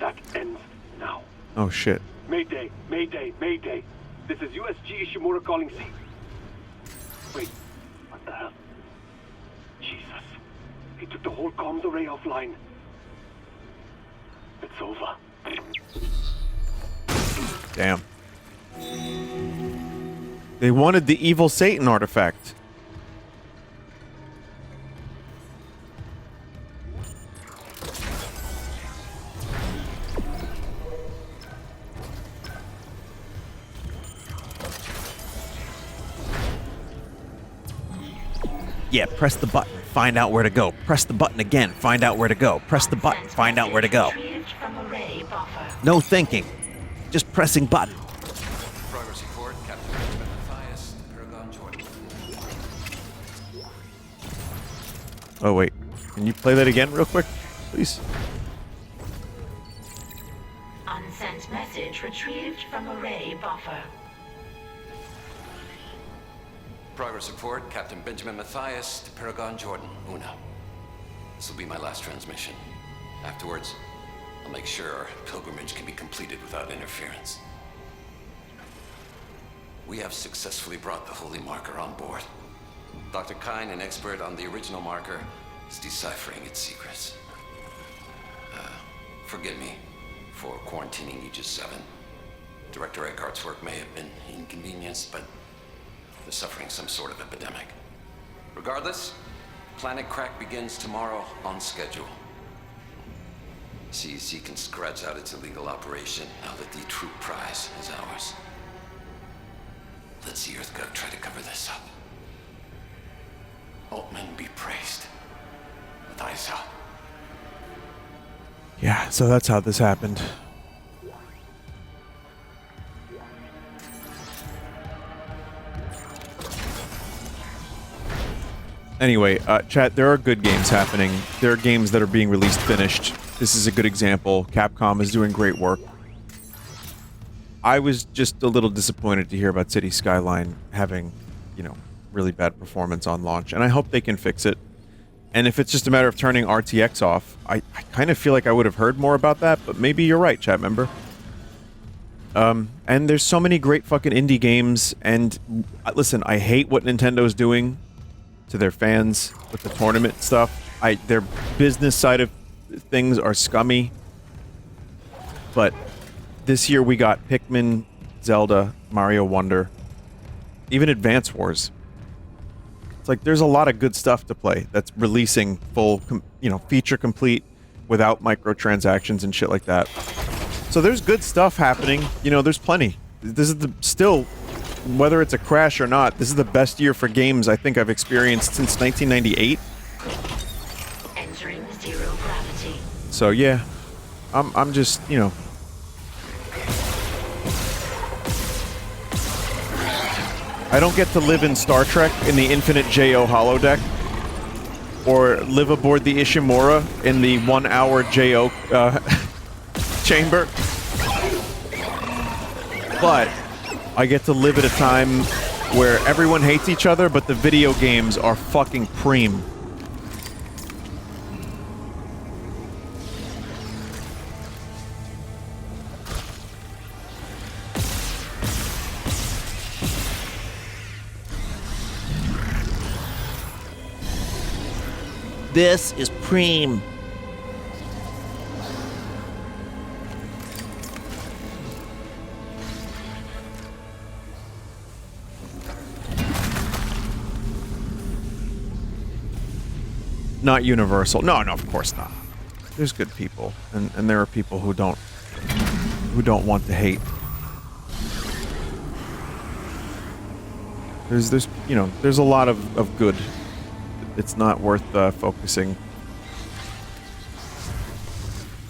That ends now. Oh shit. Mayday, Mayday, Mayday. This is USG Ishimura calling C. Wait, what the hell? Jesus. He took the whole comms array offline. It's over. Damn. They wanted the evil Satan artifact. Yeah, press the button, find out where to go. Press the button again, find out where to go. Press the button, find out where to go. No thinking. Just pressing button. Progress report, Captain Benjamin Matthias, Paragon Jordan. Oh, wait. Can you play that again real quick, please? Unsent message retrieved from array buffer. Progress report, Captain Benjamin Mathias to Paragon Jordan, Una. This will be my last transmission. Afterwards, I'll make sure our pilgrimage can be completed without interference. We have successfully brought the Holy Marker on board. Dr. Kine, an expert on the original marker, is deciphering its secrets. Forgive me for quarantining Aegis 7. Director Eckhart's work may have been inconvenienced, but they're suffering some sort of epidemic. Regardless, Planet Crack begins tomorrow on schedule. CEC can scratch out its illegal operation now that the true prize is ours. Let's see EarthGov try to cover this up. Altman be praised. Mathias out. Yeah, so that's how this happened. Anyway, chat, there are good games happening. There are games that are being released finished. This is a good example. Capcom is doing great work. I was just a little disappointed to hear about City Skyline having, you know, really bad performance on launch, and I hope they can fix it. And if it's just a matter of turning RTX off, I kind of feel like I would have heard more about that, but maybe you're right, chat member. And there's so many great fucking indie games, and listen, I hate what Nintendo's doing to their fans with the tournament stuff. Their business side of things are scummy. But this year we got Pikmin, Zelda, Mario Wonder, even Advance Wars. It's like there's a lot of good stuff to play that's releasing full, you know, feature complete without microtransactions and shit like that. So there's good stuff happening. You know, there's plenty. This is still, whether it's a crash or not, this is the best year for games I think I've experienced since 1998. Entering zero gravity. So yeah, I'm just, you know. I don't get to live in Star Trek in the Infinite JO holodeck, or live aboard the Ishimura in the 1 hour JO chamber. But I get to live at a time where everyone hates each other, but the video games are fucking preem. This is preem. Not universal. No, of course not. There's good people, and there are people who don't want to hate. There's you know, there's a lot of good. It's not worth focusing.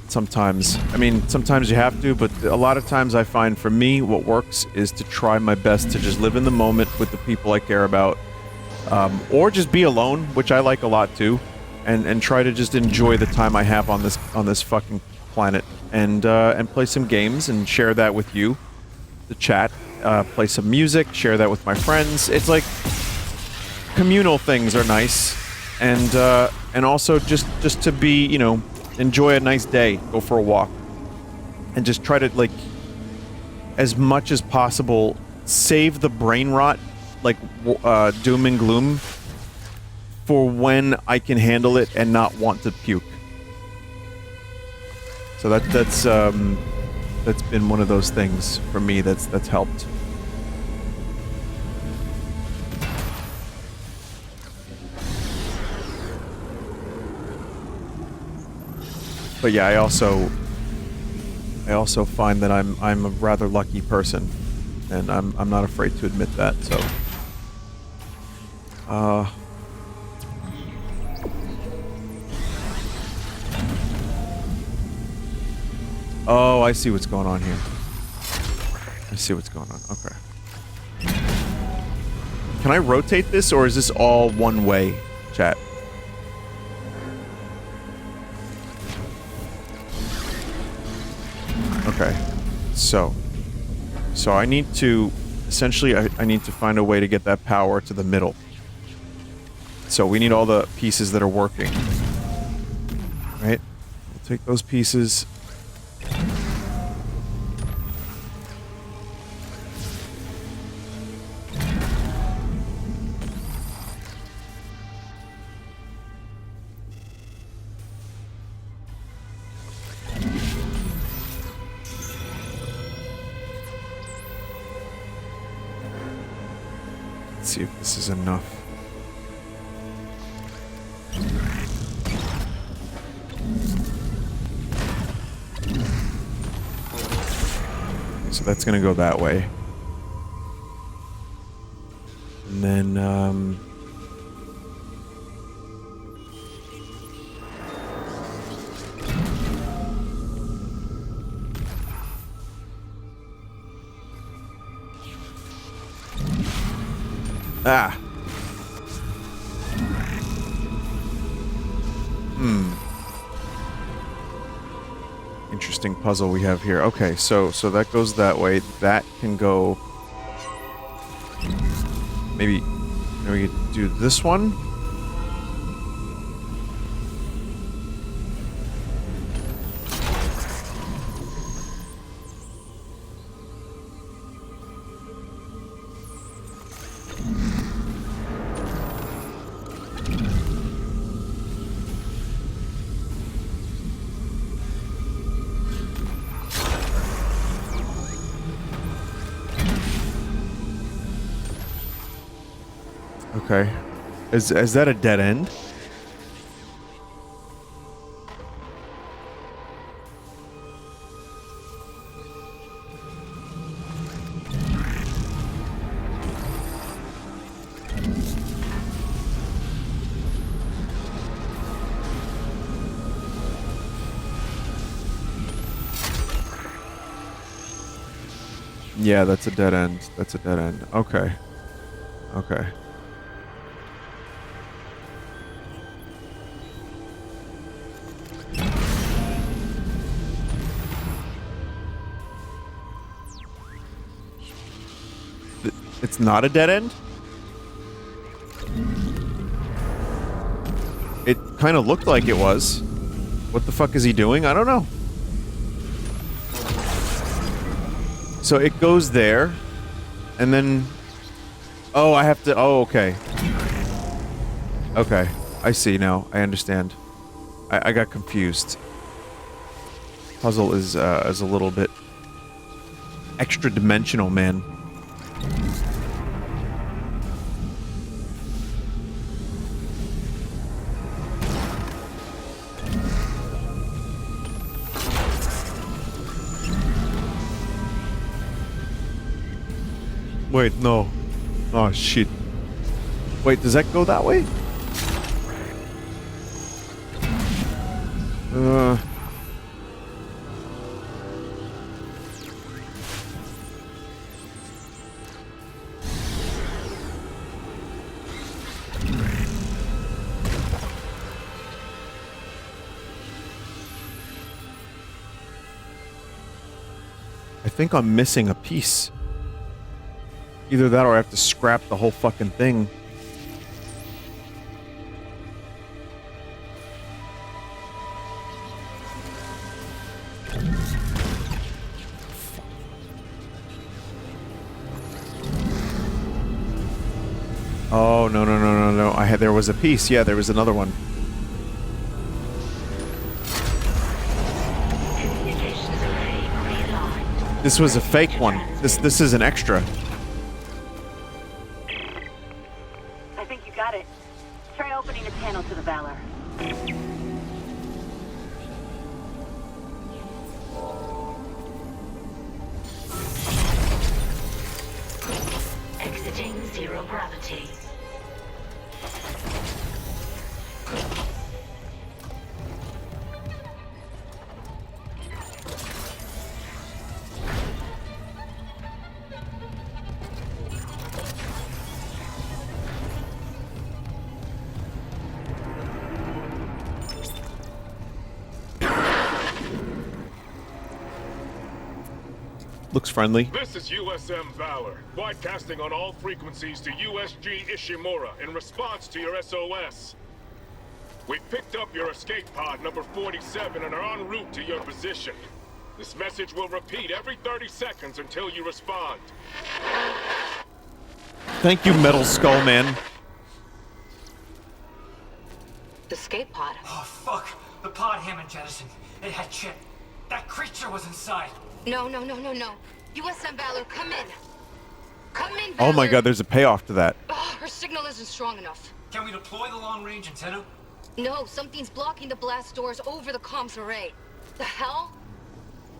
Sometimes, I mean, sometimes you have to, but a lot of times I find for me what works is to try my best to just live in the moment with the people I care about, or just be alone, which I like a lot too, and try to just enjoy the time I have on this fucking planet, and play some games and share that with you, the chat, play some music, share that with my friends. It's like communal things are nice, and also just to be, you know, enjoy a nice day, go for a walk, and just try to, like, as much as possible, save the brain rot, like doom and gloom, for when I can handle it and not want to puke. So that's been one of those things for me that's helped. But yeah, I also find that I'm a rather lucky person, and I'm not afraid to admit that. So, oh, I see what's going on here. I see what's going on. Okay. Can I rotate this, or is this all one way, chat? Okay. So I need to, essentially, I need to find a way to get that power to the middle. So we need all the pieces that are working. Right? We'll take those pieces. Let's see if this is enough. So that's gonna go that way. And then, Ah. Interesting puzzle we have here. Okay, so that goes that way. That can go... Maybe we could do this one? Okay. Is that a dead end? Yeah, that's a dead end. That's a dead end. Okay. Okay. It's not a dead end? It kind of looked like it was. What the fuck is he doing? I don't know. So it goes there, and then... Oh, I have to... Oh, okay. Okay. I see now. I understand. I got confused. Puzzle is a little bit... extra-dimensional, man. Wait, no. Oh, shit. Wait, does that go that way? I think I'm missing a piece. Either that or I have to scrap the whole fucking thing. Oh, no, no, no, no, no. There was a piece. Yeah, there was another one. This was a fake one. This is an extra. I think you got it. Try opening the panel to the Valor. Exiting zero gravity. Looks friendly. This is USM Valor, broadcasting on all frequencies to USG Ishimura in response to your SOS. We picked up your escape pod number 47 and are en route to your position. This message will repeat every 30 seconds until you respond. Thank you, Metal Skull Man. The escape pod. Oh, fuck. The pod Hammond jettisoned. It had shit. That creature was inside. No. USM Valor, come in. Come in, Valor. Oh my god, there's a payoff to that. Oh, her signal isn't strong enough. Can we deploy the long-range antenna? No, something's blocking the blast doors over the comms array. The hell?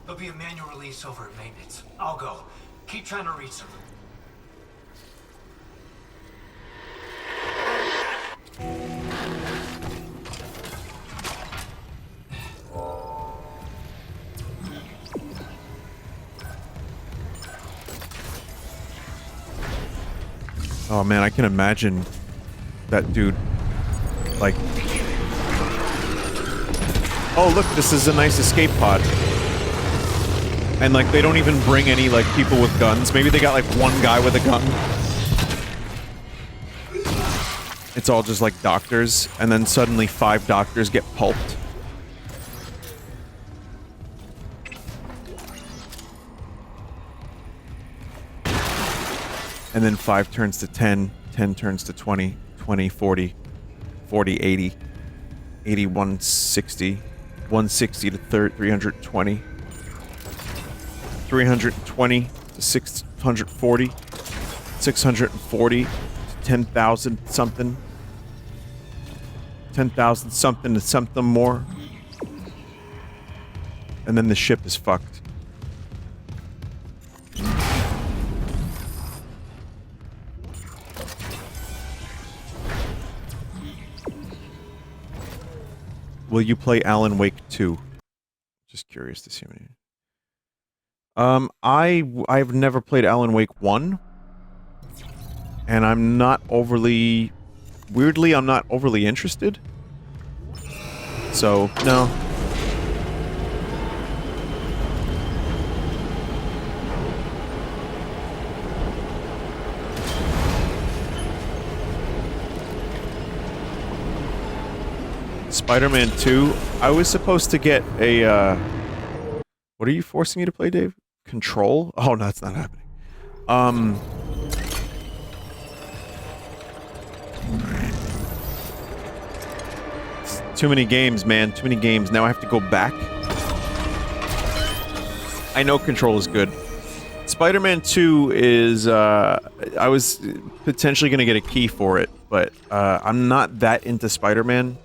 There'll be a manual release over at maintenance. I'll go. Keep trying to reach them. Oh man, I can imagine that dude, like... Oh look, this is a nice escape pod. And like, they don't even bring any like people with guns. Maybe they got like one guy with a gun. It's all just like doctors, and then suddenly 5 doctors get pulped. And then 5 turns to 10, 10 turns to 20, 20, 40, 40, 80, 80, 160, 160 to 320, 320 to 640, 640 to 10,000 something, 10,000 something to something more. And then the ship is fucked. Will you play Alan Wake 2? Just curious to see what I've never played Alan Wake 1. And I'm not overly... Weirdly, I'm not overly interested. So, no. Spider-Man 2. I was supposed to get a, What are you forcing me to play, Dave? Control? Oh, no, that's not happening. Too many games, man. Too many games. Now I have to go back. I know Control is good. Spider-Man 2 is, I was potentially going to get a key for it, but, I'm not that into Spider-Man.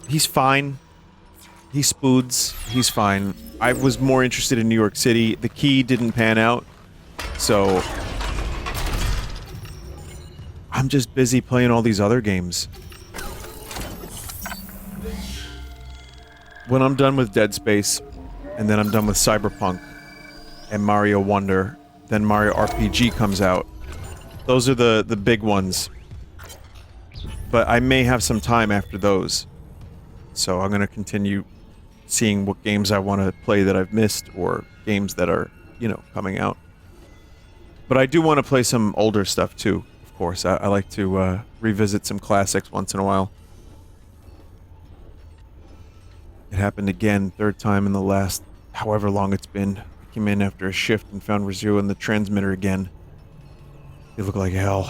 He's fine. He spoods. He's fine. I was more interested in New York City. The key didn't pan out, so I'm just busy playing all these other games. When I'm done with Dead Space, and then I'm done with Cyberpunk and Mario Wonder, then Mario RPG comes out. Those are the big ones. But I may have some time after those. So I'm going to continue seeing what games I want to play that I've missed, or games that are, you know, coming out. But I do want to play some older stuff too, of course. I like to revisit some classics once in a while. It happened again, 3rd time in the last however long it's been. I came in after a shift and found Rizzo in the transmitter again. They look like hell.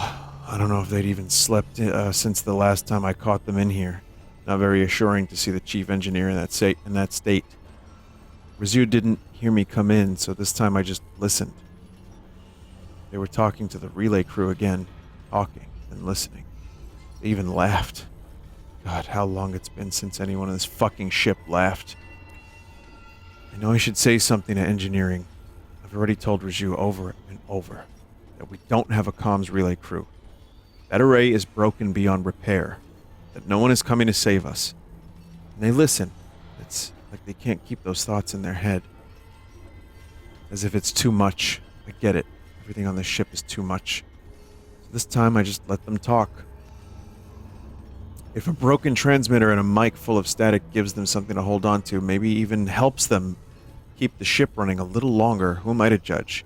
I don't know if they'd even slept since the last time I caught them in here. Not very assuring to see the chief engineer in that state. Rizzo didn't hear me come in, so this time I just listened. They were talking to the relay crew again, talking and listening. They even laughed. God, how long it's been since anyone on this fucking ship laughed. I know I should say something to engineering. I've already told Rizzo over and over that we don't have a comms relay crew. That array is broken beyond repair. That no one is coming to save us. And they listen. It's like they can't keep those thoughts in their head. As if it's too much. I get it. Everything on this ship is too much. So this time I just let them talk. If a broken transmitter and a mic full of static gives them something to hold on to, maybe even helps them keep the ship running a little longer. Who am I to judge?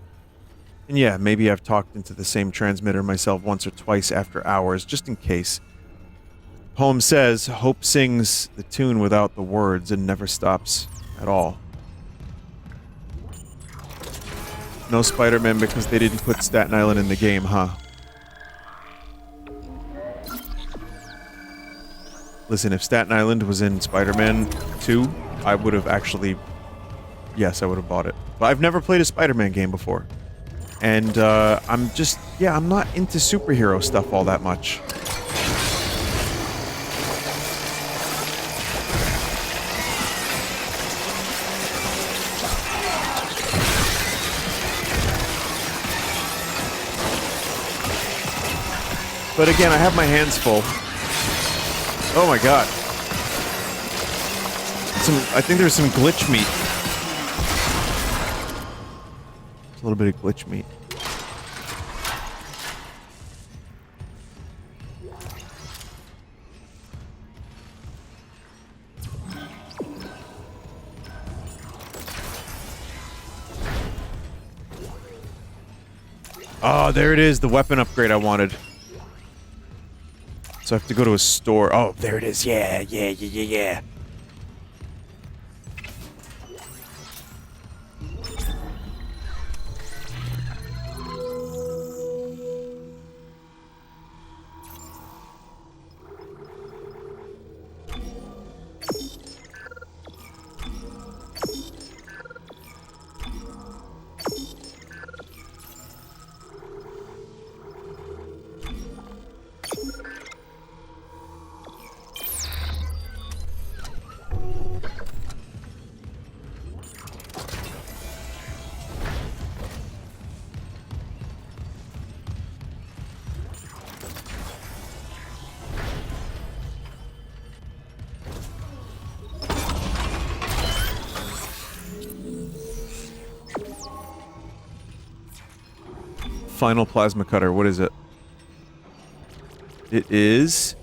And yeah, maybe I've talked into the same transmitter myself once or twice after hours, just in case. Poem says, hope sings the tune without the words and never stops at all. No Spider-Man because they didn't put Staten Island in the game, huh? Listen, if Staten Island was in Spider-Man 2, I would have actually... Yes, I would have bought it. But I've never played a Spider-Man game before. And, I'm just... Yeah, I'm not into superhero stuff all that much. But again, I have my hands full. Oh my god. I think there's some glitch meat. A little bit of glitch meat. Oh, there it is, the weapon upgrade I wanted. So I have to go to a store. Oh, there it is. Yeah. Final plasma cutter. What is it? It is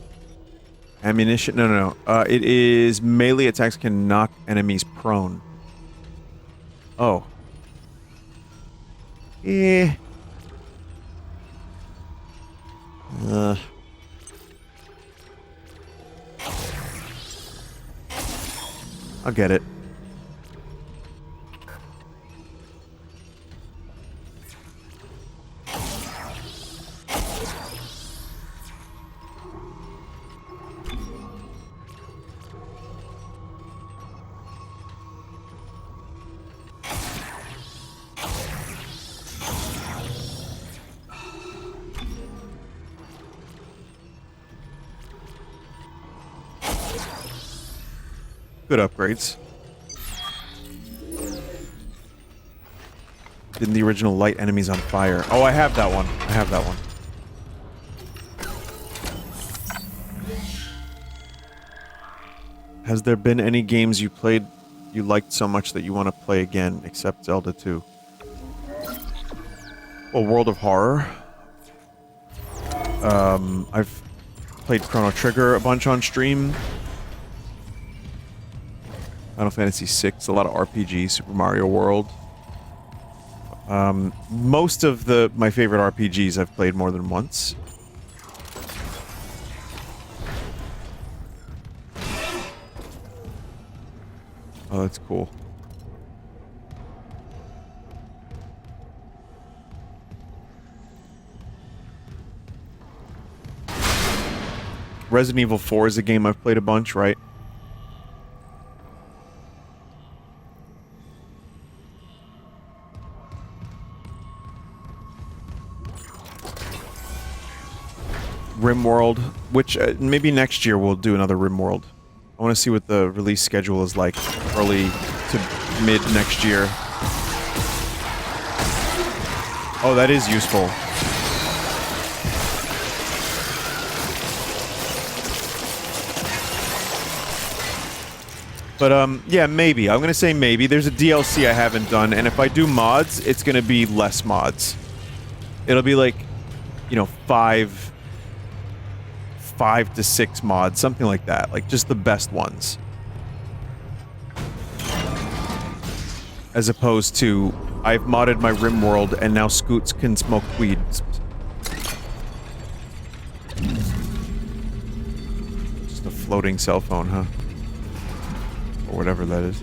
ammunition. No. It is melee attacks can knock enemies prone. Oh. Eh. I'll get it. Good upgrades. Didn't the original light enemies on fire? Oh, I have that one. Has there been any games you played you liked so much that you want to play again, except Zelda 2? Well, World of Horror. I've played Chrono Trigger a bunch on stream. Final Fantasy VI, a lot of RPG, Super Mario World. Most of my favorite RPGs I've played more than once. Oh, that's cool. Resident Evil 4 is a game I've played a bunch, right? RimWorld, which maybe next year we'll do another RimWorld. I want to see what the release schedule is like early to mid next year. Oh, that is useful. But, yeah, maybe. I'm gonna say maybe. There's a DLC I haven't done, and if I do mods, it's gonna be less mods. It'll be like, you know, 5 to 6 mods, something like that. Like, just the best ones. as opposed to I've modded my rim world and now Scoots can smoke weed. Just a floating cell phone, huh? Or whatever that is.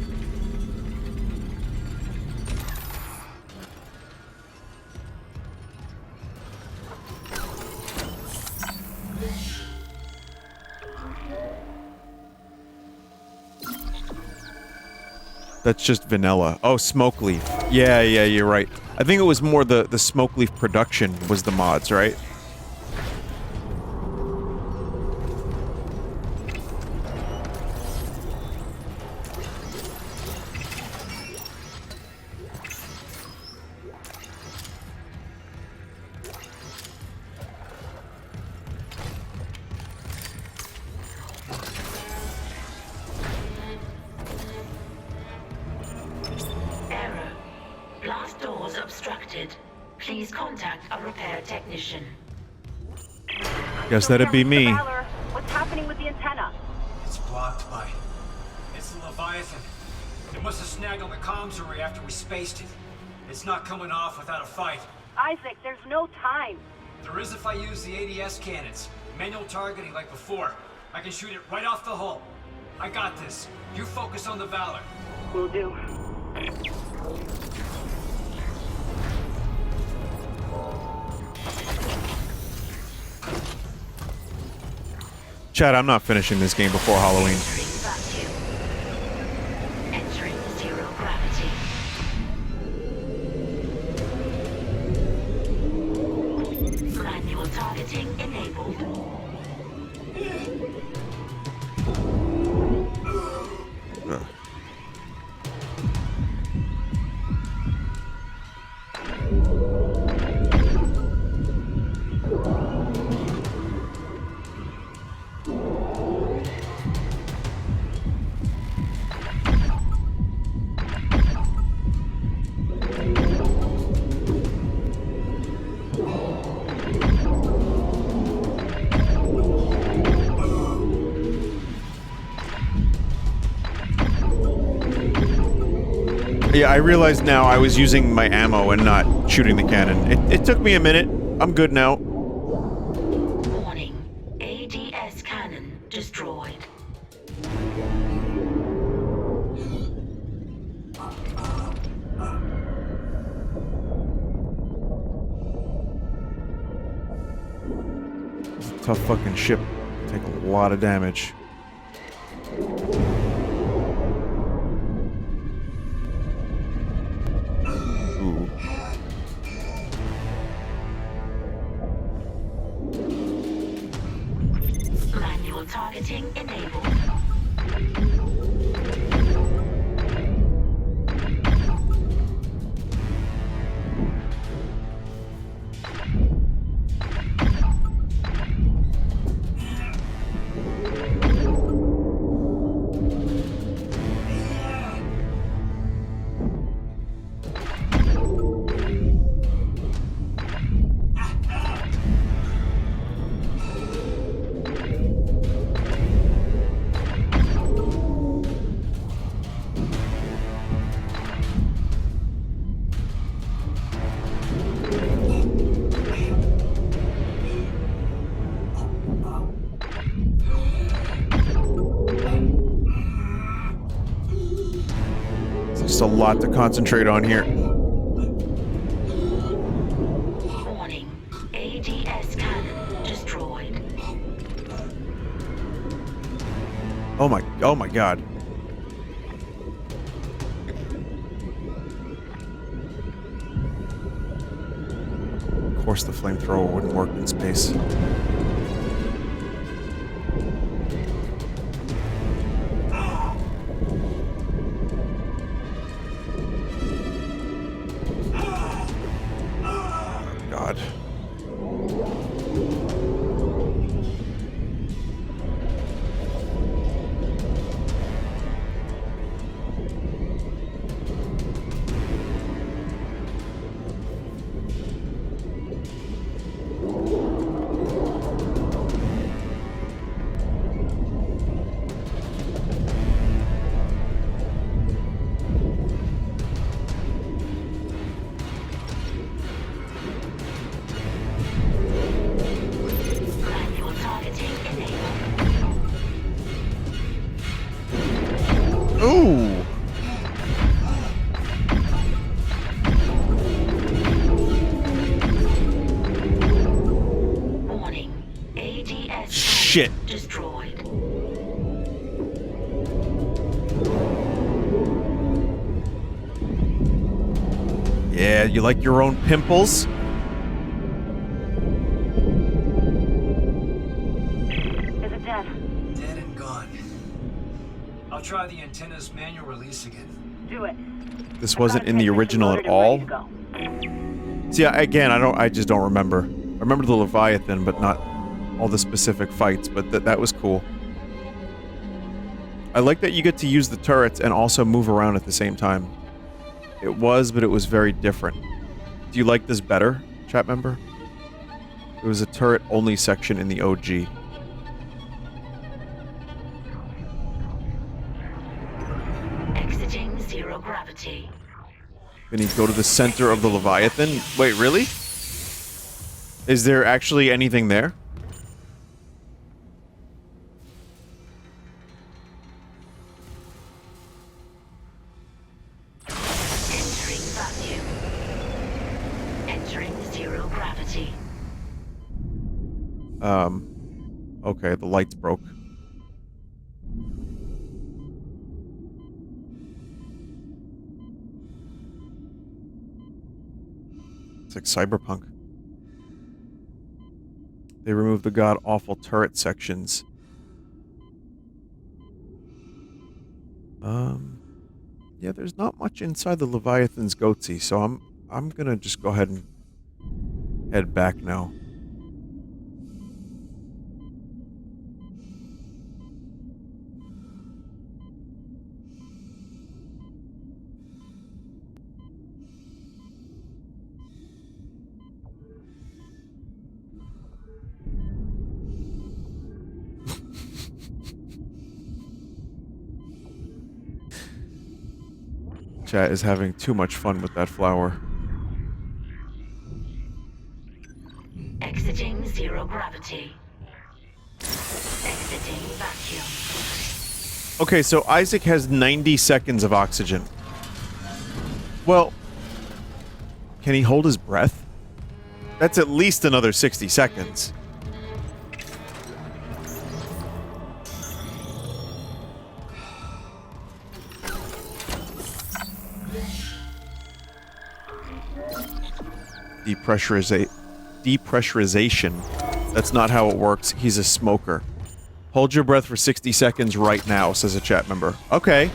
That's just vanilla. Oh, smoke leaf. Yeah, you're right. I think it was more the smoke leaf production was the mods, right? Please contact a repair technician. Guess that'd be me. What's happening with the antenna? It's blocked by... It's the Leviathan. It must have snagged on the comms array after we spaced it. It's not coming off without a fight. Isaac, there's no time. There is if I use the ADS cannons. Manual targeting like before. I can shoot it right off the hull. I got this. You focus on the Valor. Will do. Chad, I'm not finishing this game before Halloween. Entering zero gravity. Manual targeting enabled. Yeah, I realize now I was using my ammo and not shooting the cannon. It took me a minute. I'm good now. Warning. ADS cannon destroyed. Tough fucking ship. Take a lot of damage. Ooh. Manual targeting enabled. Just a lot to concentrate on here. Warning. ADS cannon destroyed. Oh my god. Of course the flamethrower wouldn't work in space. God. Ooh. Warning. ADS Shit. destroyed. Yeah, you like your own pimples? Is it dead? Dead and gone. I'll try the antenna's manual release again. Do it. This wasn't in the original at all. See, again, I just don't remember. I remember the Leviathan, but not all the specific fights, but that was cool. I like that you get to use the turrets and also move around at the same time. It was, but it was very different. Do you like this better, chat member? It was a turret-only section in the OG. Exiting zero gravity. Vinny, go to the center of the Leviathan? Wait, really? Is there actually anything there? Entering vacuum. Entering zero gravity. Okay, the lights broke. It's like Cyberpunk. They removed the god-awful turret sections. Yeah, there's not much inside the Leviathan's goatsy, so I'm gonna just go ahead and head back now. Chat is having too much fun with that flower. Exiting zero gravity. Exiting vacuum. Okay, so Isaac has 90 seconds of oxygen. Well, can he hold his breath? That's at least another 60 seconds. Depressurization. That's not how it works. He's a smoker. Hold your breath for 60 seconds right now, says a chat member. Okay.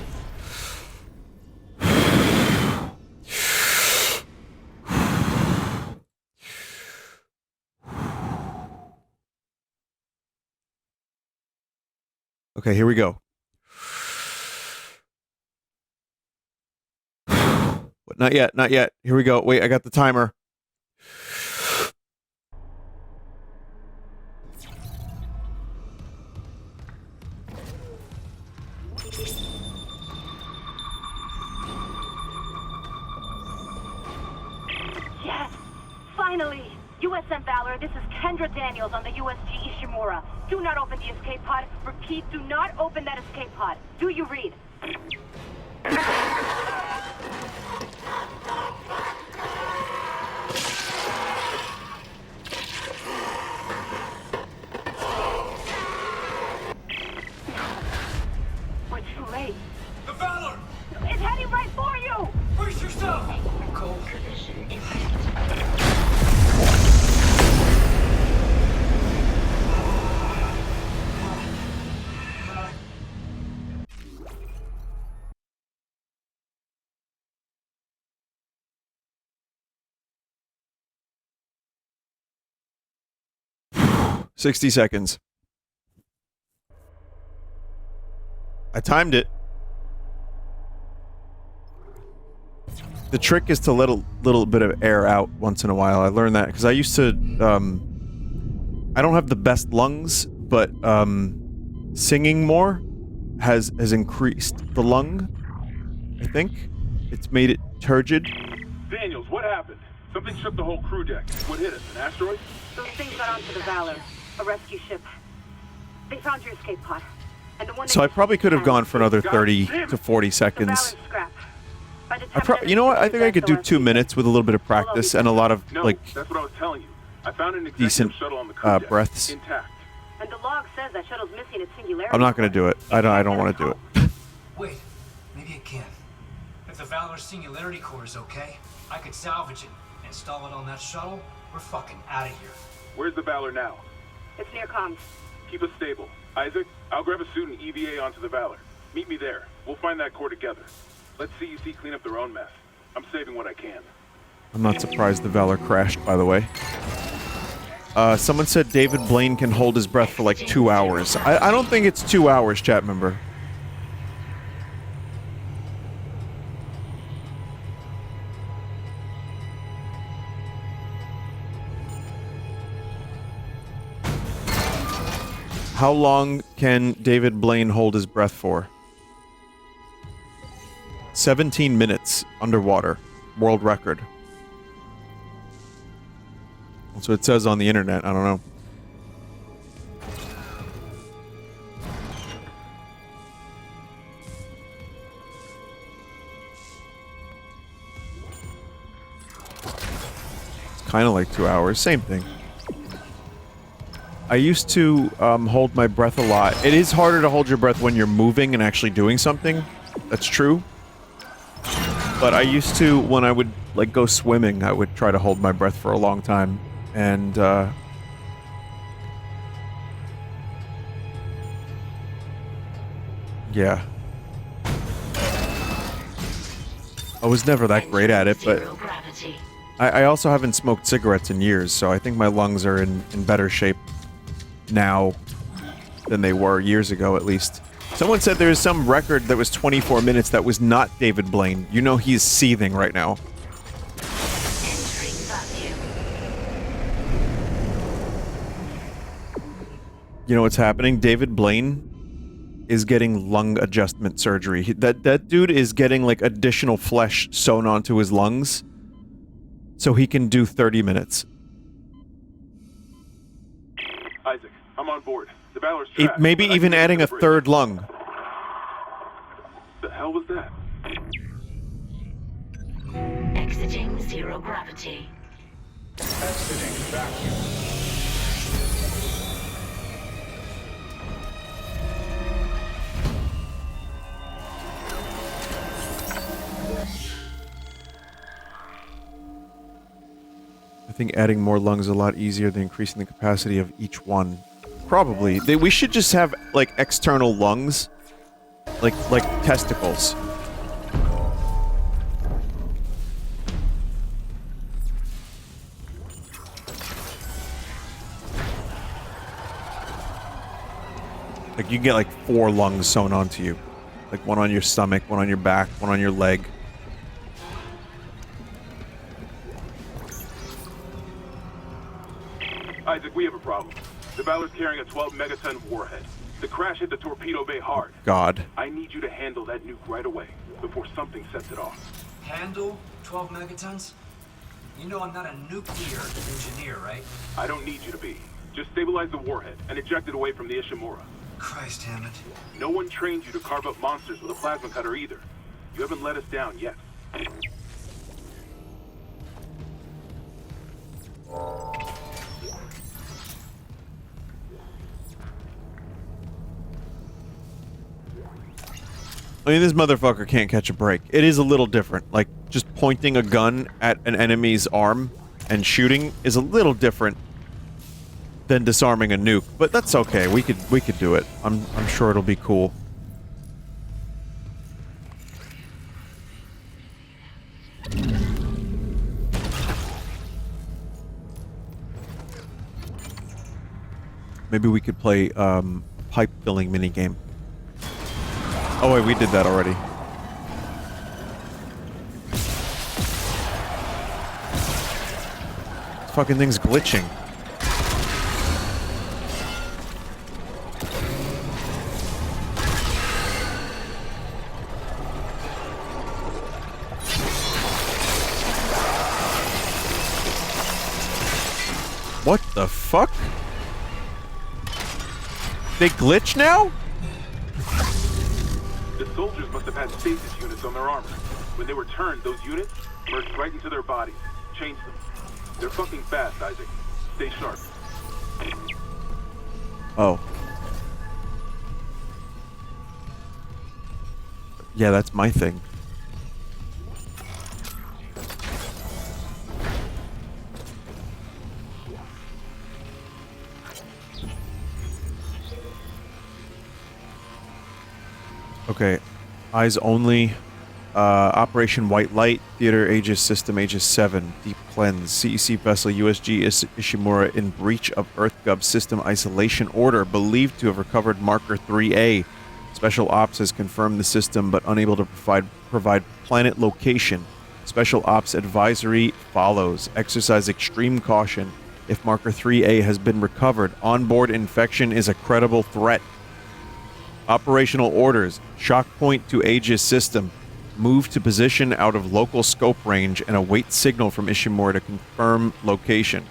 Okay, here we go. But not yet, not yet. Here we go. Wait, I got the timer. Yes! Finally! USM Valor, this is Kendra Daniels on the USG Ishimura. Do not open the escape pod. Repeat, do not open that escape pod. Do you read? We're too late. The Valor! It's heading right for you! Brace yourself! Cold collision imminent. 60 seconds. I timed it. The trick is to let a little bit of air out once in a while. I learned that because I used to, I don't have the best lungs, but, singing more has increased the lung, I think. It's made it turgid. Daniels, what happened? Something shook the whole crew deck. What hit us? An asteroid? Those things got onto the Valor. A rescue ship. They found your escape pod. And the one So I that probably could have gone for another God 30 damn it. to 40 the seconds. Valor's scrap. By the time You know what? I think I could do 2 minutes with a little bit of practice and a lot of, No, like, that's what I was telling you. I found an decent, executive shuttle on the crew deck, breaths. intact. And the log says that shuttle's missing its singularity. I'm not gonna do it. I don't want to do it. Wait, maybe it can. If the Valor's singularity core is okay, I could salvage it, install it on that shuttle. We're fucking out of here. Where's the Valor now? It's near comms. Keep us stable. Isaac, I'll grab a suit and EVA onto the Valor. Meet me there. We'll find that core together. Let CEC clean up their own mess. I'm saving what I can. I'm not surprised the Valor crashed, by the way. Someone said David Blaine can hold his breath for like 2 hours. I don't think it's 2 hours, chat member. How long can David Blaine hold his breath for? 17 minutes underwater. World record. That's what it says on the internet. I don't know. It's kind of like 2 hours. Same thing. I used to hold my breath a lot. It is harder to hold your breath when you're moving and actually doing something. That's true. But I used to, when I would like go swimming, I would try to hold my breath for a long time. And yeah. I was never that great at it, but I also haven't smoked cigarettes in years, so I think my lungs are in better shape now than they were years ago, at least. Someone said there is some record that was 24 minutes that was not David Blaine. You know he's seething right now. You know what's happening? David Blaine is getting lung adjustment surgery. That dude is getting like additional flesh sewn onto his lungs so he can do 30 minutes. Isaac, I'm on board. The Valor's trapped. Maybe but I even can adding a break. third lung. The hell was that? Exiting zero gravity. Exiting vacuum. I think adding more lungs is a lot easier than increasing the capacity of each one. Probably. We should just have, like, external lungs. Like testicles. Like, you can get, like, 4 lungs sewn onto you. Like, one on your stomach, one on your back, one on your leg. Isaac, we have a problem. The Valor's carrying a 12 megaton warhead. The crash hit the torpedo bay hard. God. I need you to handle that nuke right away, before something sets it off. Handle 12 megatons? You know I'm not a nuclear engineer, right? I don't need you to be. Just stabilize the warhead and eject it away from the Ishimura. Christ, Hammond. No one trained you to carve up monsters with a plasma cutter either. You haven't let us down yet. I mean, this motherfucker can't catch a break. It is a little different. Like, just pointing a gun at an enemy's arm and shooting is a little different than disarming a nuke. But that's okay. We could do it. I'm sure it'll be cool. Maybe we could play pipe filling minigame. Oh wait, we did that already. This fucking thing's glitching. What the fuck? They glitch now? Soldiers must have had stasis units on their armor. When they were turned, those units merged right into their bodies. Changed them. They're fucking fast, Isaac. Stay sharp. Oh. Yeah, that's my thing. Okay. Eyes only. Operation White Light. Theater Aegis System Aegis 7. Deep Cleanse. CEC Vessel USG Ishimura in breach of EarthGov System Isolation Order. Believed to have recovered Marker 3A. Special Ops has confirmed the system but unable to provide planet location. Special Ops advisory follows. Exercise extreme caution. If Marker 3A has been recovered, onboard infection is a credible threat. Operational orders. Shock point to Aegis system. Move to position out of local scope range and await signal from Ishimura to confirm location.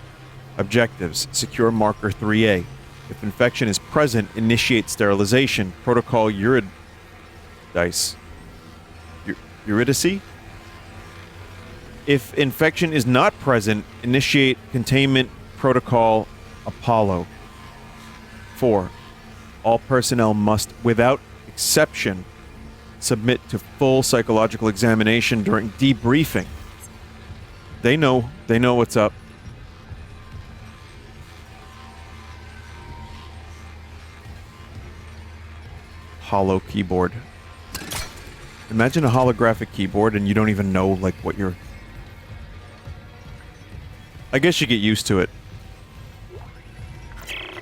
Objectives. Secure Marker 3A. If infection is present, initiate sterilization. Protocol Eurydice. Eurydice? If infection is not present, initiate containment protocol Apollo. 4. All personnel must, without exception, submit to full psychological examination during debriefing. They know what's up. Holo keyboard. Imagine a holographic keyboard and you don't even know, like, what you're... I guess you get used to it.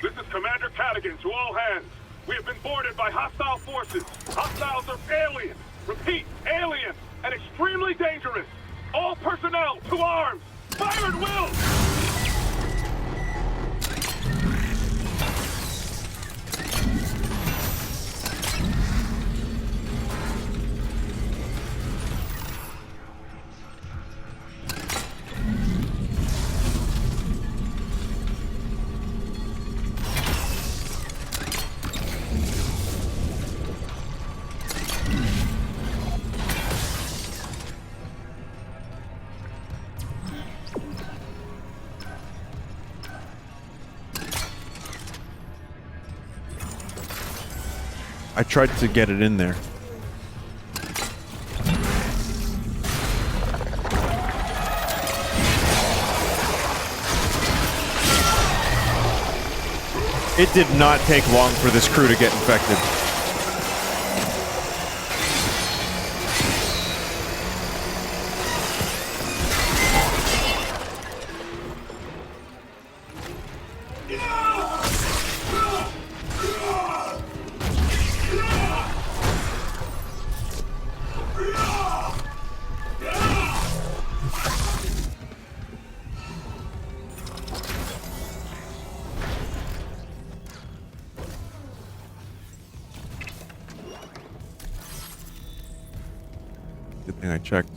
This is Commander Cadigan to all hands. We have been boarded by hostile forces. Hostiles are alien. Repeat, alien and extremely dangerous. All personnel to arms. Fire at will. I tried to get it in there. It did not take long for this crew to get infected. Good thing I checked.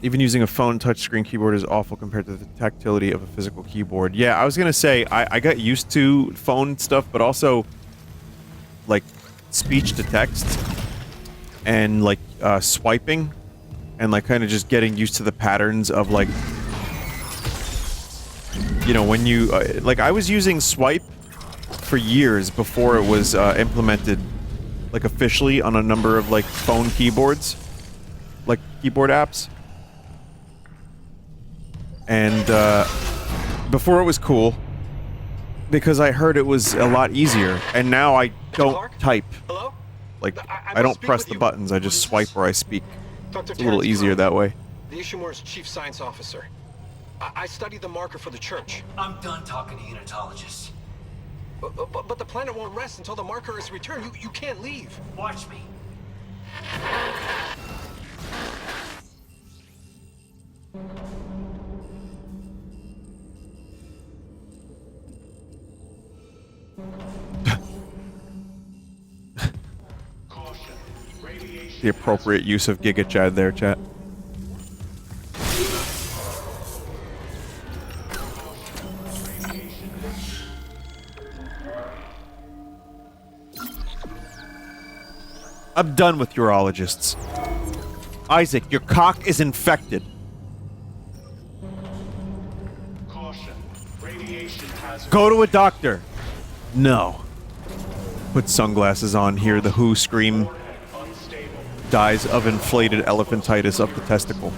Even using a phone touchscreen keyboard is awful compared to the tactility of a physical keyboard. Yeah, I was gonna say, I got used to phone stuff, but also, like, speech to text, and, like, swiping, and, like, kind of just getting used to the patterns of, like, you know, when you, like, I was using swipe for years before it was implemented, like, officially on a number of, like, phone keyboards, like, keyboard apps. And, before it was cool, because I heard it was a lot easier, and now I don't type. Hello? Like, I don't press the buttons, I just swipe where I speak. It's a little easier that way. The Ishimura's chief science officer. I studied the marker for the church. I'm done talking to unitologists. But the planet won't rest until the marker is returned. You can't leave. Watch me. The appropriate use of Giga Chad there, chat. I'm done with urologists. Isaac, your cock is infected. Caution. Radiation hazard. Go to a doctor. No. Put sunglasses on, hear the Who scream. Unstable. Dies of inflated elephantitis of the testicle.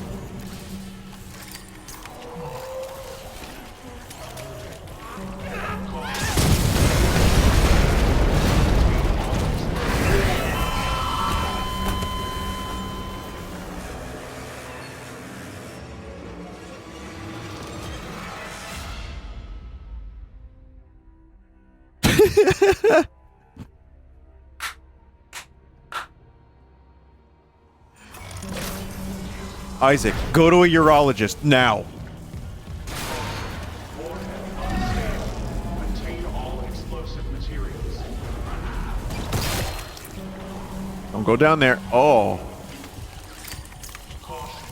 Isaac, go to a urologist now. Contain all explosive materials. Don't go down there. Oh. Caution.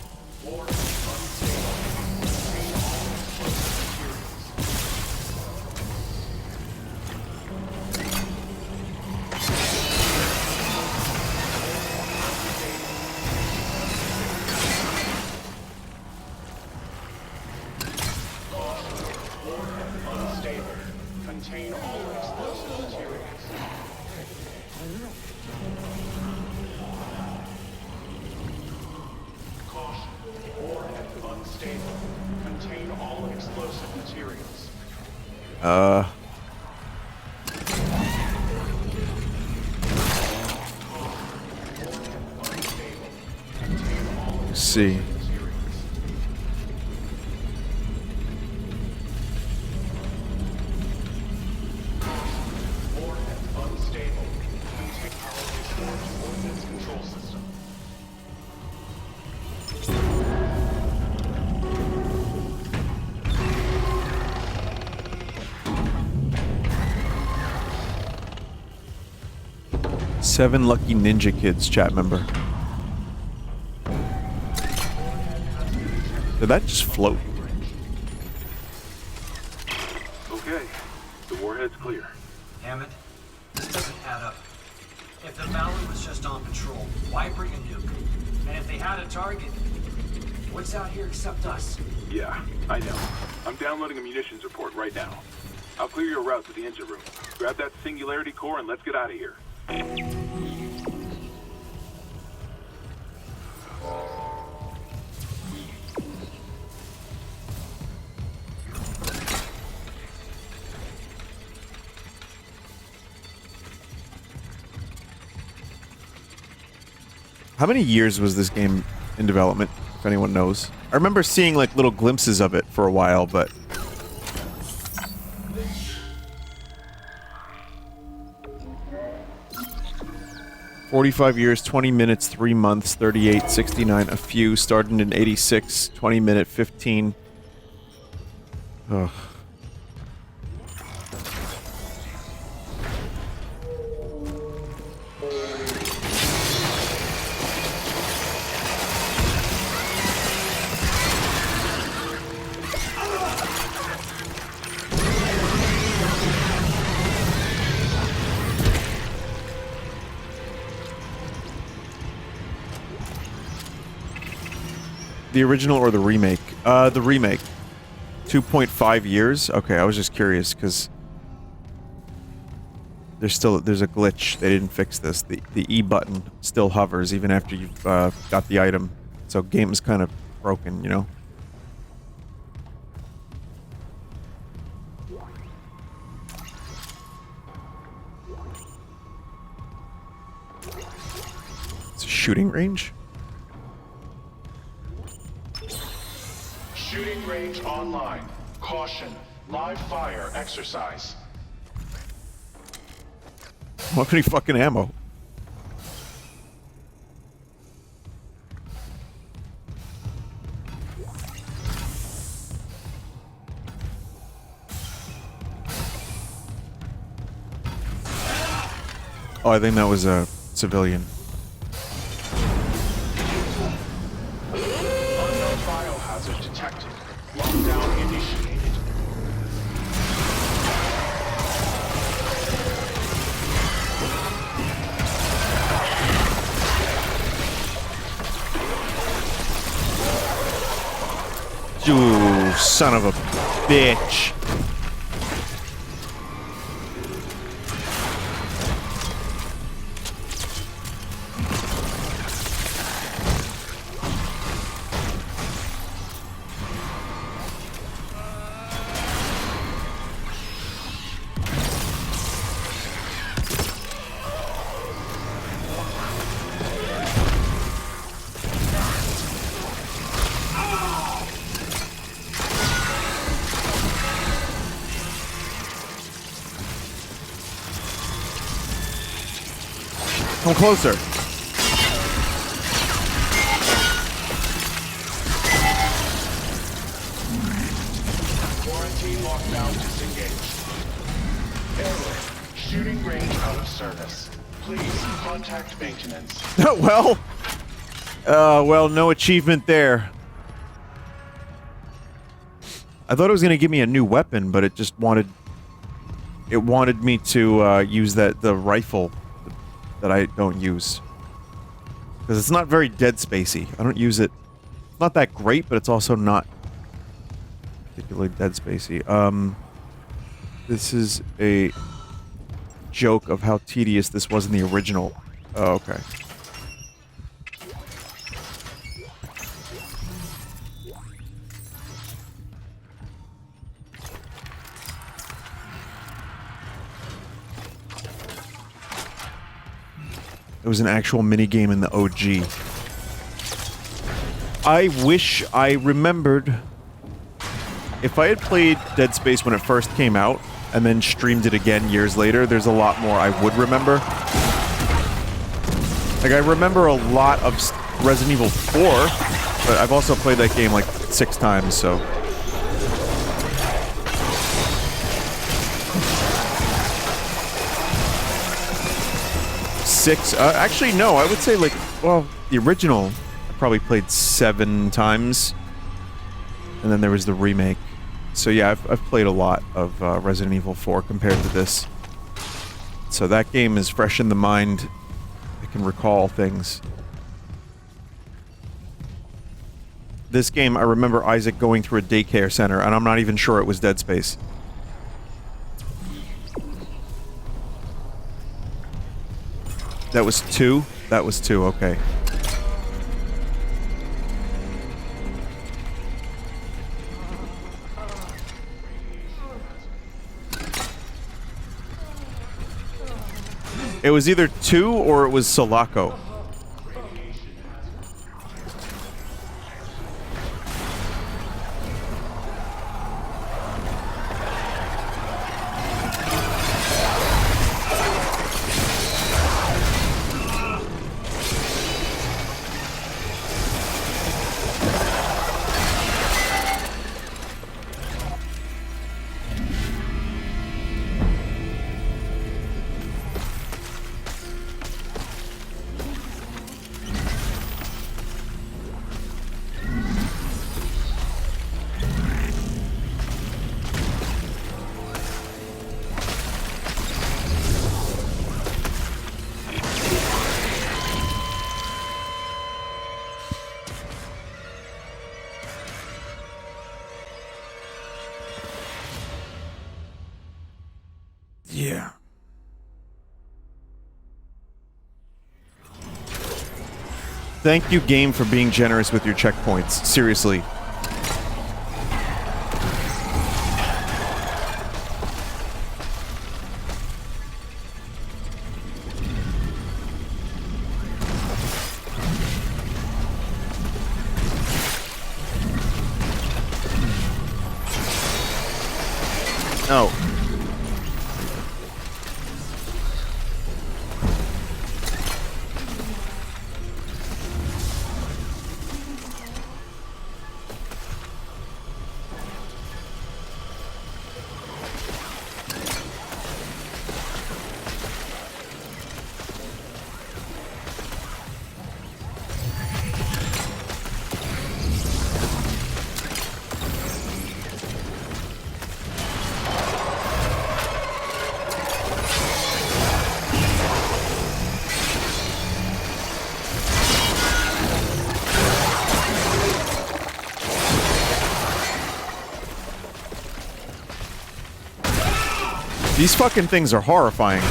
Warning. Unstable. Contain all explosive materials. Unstable. Contain all explosive materials. Caution. Warhead unstable. Contain all explosive materials. Let's see. Warhead unstable. Contain our ordnance control system. Seven lucky ninja kids, chat member. Did that just float? Okay, the warhead's clear. Hammond, this doesn't add up. If the Valor was just on patrol, why bring a nuke? And if they had a target, what's out here except us? Yeah, I know. I'm downloading a munitions report right now. I'll clear your route to the engine room. Grab that singularity core and let's get out of here. How many years was this game in development, if anyone knows? I remember seeing like little glimpses of it for a while, but... ...45 years, 20 minutes, 3 months, 38, 69, a few, started in 86, 20 minute, 15... Ugh. The original or the remake? The remake. 2.5 years? Okay, I was just curious, because... there's a glitch. They didn't fix this. The E button still hovers even after you've got the item. So game's kind of broken, you know? It's a shooting range? Shooting range online. Caution. Live fire exercise. What any fucking ammo? Oh, I think that was a civilian. Unknown biohazard detected. Lockdown initiated. Ooh, son of a bitch. Come closer. Quarantine lockdown disengaged. Airlift. Shooting range out of service. Please contact maintenance. Well, no achievement there. I thought it was going to give me a new weapon, but it just wanted... It wanted me to use the rifle that I don't use. Because it's not very Dead Spacey. I don't use it... It's not that great, but it's also not particularly Dead Spacey. This is a joke of how tedious this was in the original. Oh, okay. It was an actual minigame in the OG. I wish I remembered... If I had played Dead Space when it first came out, and then streamed it again years later, there's a lot more I would remember. Like, I remember a lot of Resident Evil 4, but I've also played that game like 6 times, so... Actually, no, I would say, like, well, the original I probably played 7 times. And then there was the remake. So yeah, I've played a lot of Resident Evil 4 compared to this. So that game is fresh in the mind. I can recall things. This game, I remember Isaac going through a daycare center, and I'm not even sure it was Dead Space. That was 2? That was 2, okay. It was either 2 or it was Sulaco. Yeah. Thank you, game, for being generous with your checkpoints. Seriously. Oh. These fucking things are horrifying.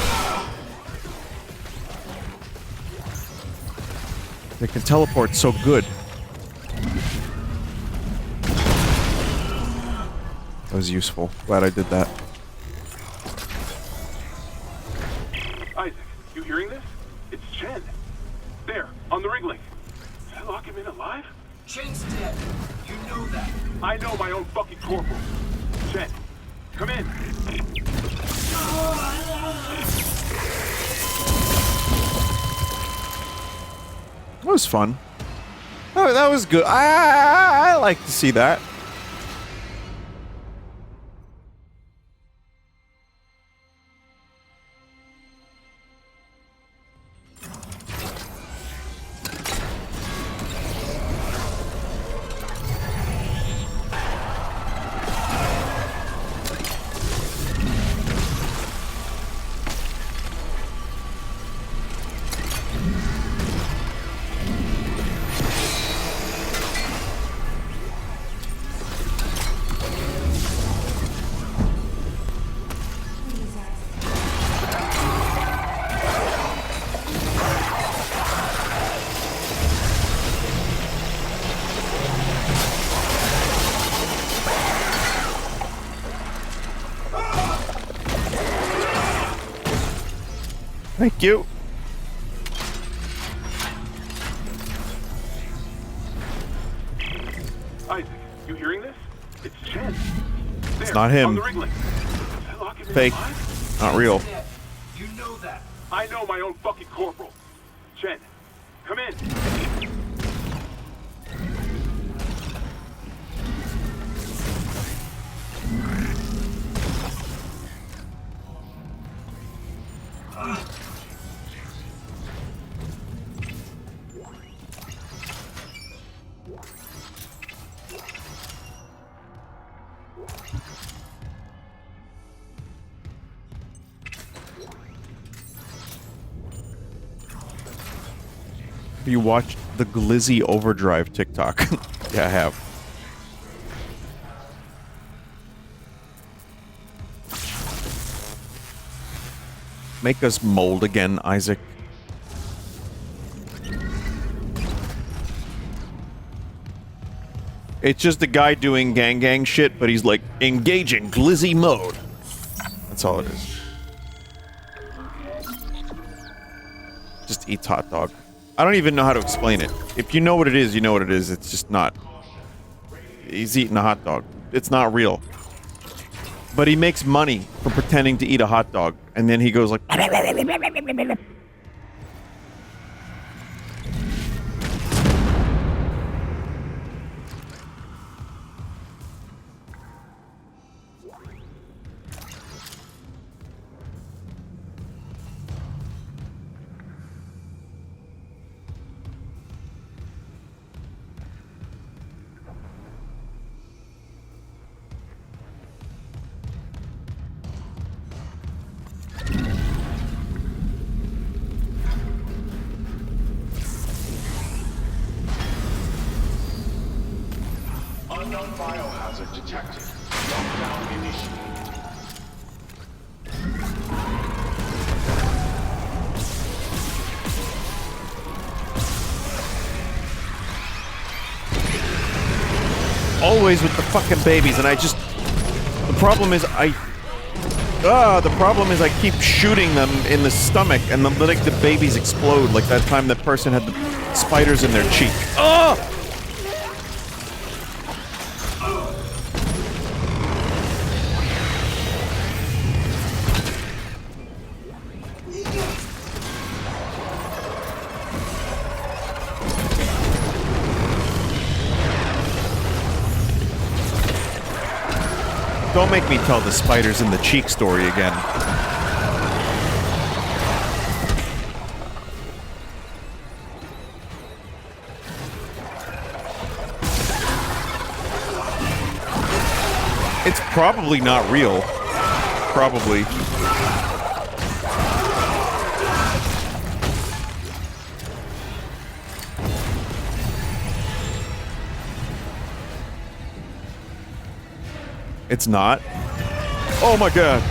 They can teleport so good. That was useful. Glad I did that. Isaac, you hearing this? It's Chen. There, on the rig link. Did I lock him in alive? Chen's dead. You know that. I know my own fucking corporal. Chen, come in. That was fun. Oh, that was good. I like to see that. Thank you. Isaac, you hearing this? It's Chen. It's not him. On the rig link. Did I lock him in Fake. alive? Not real. You know that. I know my own fucking corporal. Chen, come in. You watched the Glizzy Overdrive TikTok? Yeah, I have. Make us mold again, Isaac. It's just a guy doing gang shit, but he's like, engaging Glizzy mode. That's all it is. Just eats hot dog. I don't even know how to explain it. If you know what it is, you know what it is. It's just not. He's eating a hot dog. It's not real. But he makes money from pretending to eat a hot dog. And then he goes like... Unknown biohazard detected. Lockdown initiated. Always with the fucking babies, and I just... The problem is I keep shooting them in the stomach, and then letting the babies explode, like that time that person had the spiders in their cheek. Oh! Don't make me tell the spiders in the cheek story again. It's probably not real. Probably. It's not. Oh my god.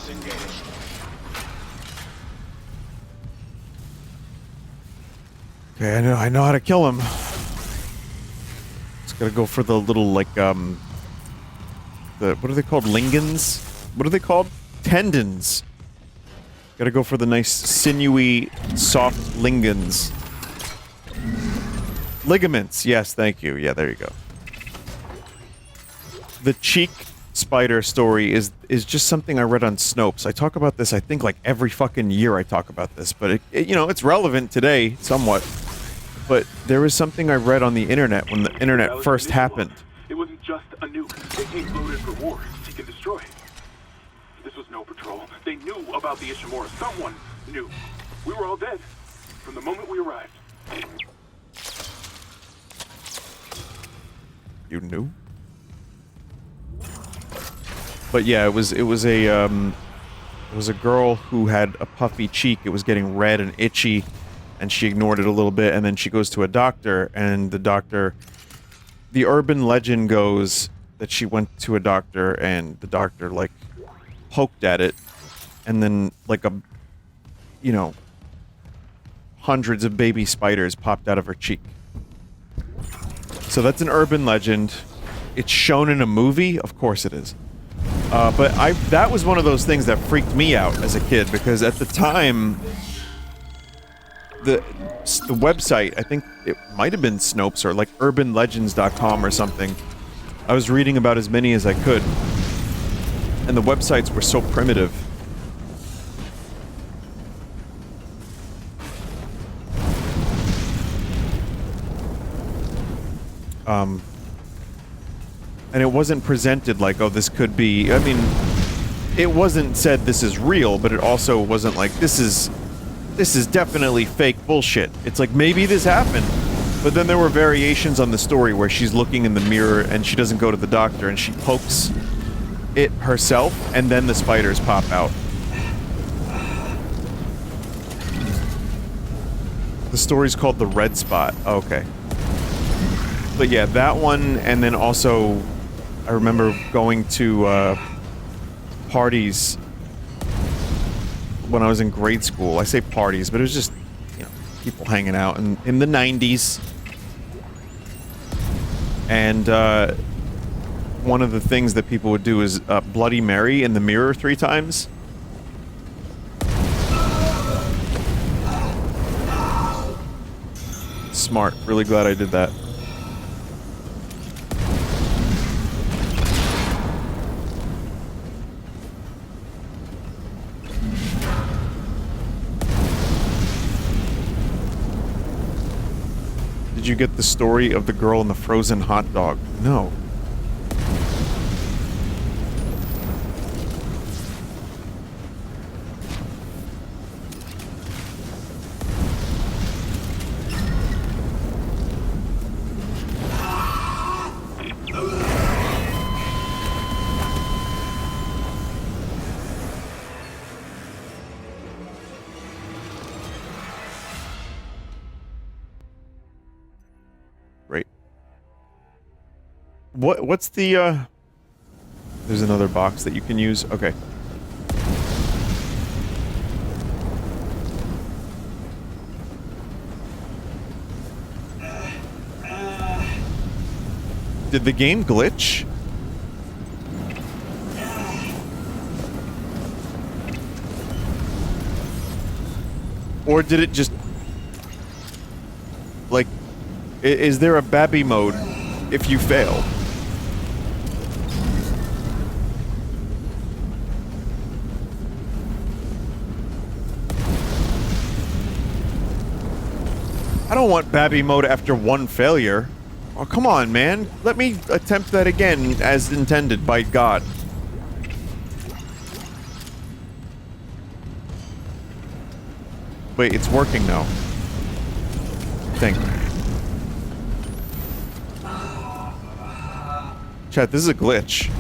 disengaged. Okay, I know how to kill him. Just gotta go for the little, like, the, what are they called? Lingans? What are they called? Tendons. Gotta go for the nice, sinewy, soft lingans. Ligaments, yes, thank you. Yeah, there you go. The cheek spider story is just something I read on Snopes. I talk about this, I think, like, every fucking year I talk about this, but, you know, it's relevant today, somewhat. But there was something I read on the internet when the internet first happened. It wasn't just a nuke. They came loaded for war, seek and destroy. This was no patrol. They knew about the Ishimura. Someone knew. We were all dead from the moment we arrived. You knew? But yeah, it was a girl who had a puffy cheek. It was getting red and itchy, and she ignored it a little bit, and then she goes to a doctor, and the urban legend goes that she went to a doctor, and the doctor, like, poked at it, and then, like, you know, hundreds of baby spiders popped out of her cheek. So that's an urban legend. It's shown in a movie? Of course it is. But that was one of those things that freaked me out as a kid, because at the time, the website, I think it might have been Snopes or like urbanlegends.com or something. I was reading about as many as I could, and the websites were so primitive. And it wasn't presented like, oh, this could be, I mean, it wasn't said this is real, but it also wasn't like, this is definitely fake bullshit. It's like, maybe this happened. But then there were variations on the story where she's looking in the mirror and she doesn't go to the doctor and she pokes it herself, and then the spiders pop out. The story's called The Red Spot. Oh, okay. But yeah, that one, and then also, I remember going to parties when I was in grade school. I say parties, but it was just, you know, people hanging out in the 90s. And one of the things that people would do is Bloody Mary in the mirror 3 times. Smart. Really glad I did that. Did you get the story of the girl and the frozen hot dog? No. What's the, there's another box that you can use? Okay. Did the game glitch? Or did it just... Like, is there a Babby mode if you fail? I don't want Babby mode after one failure. Oh, come on, man. Let me attempt that again as intended by God. Wait, it's working now. Thank you. Chat, this is a glitch.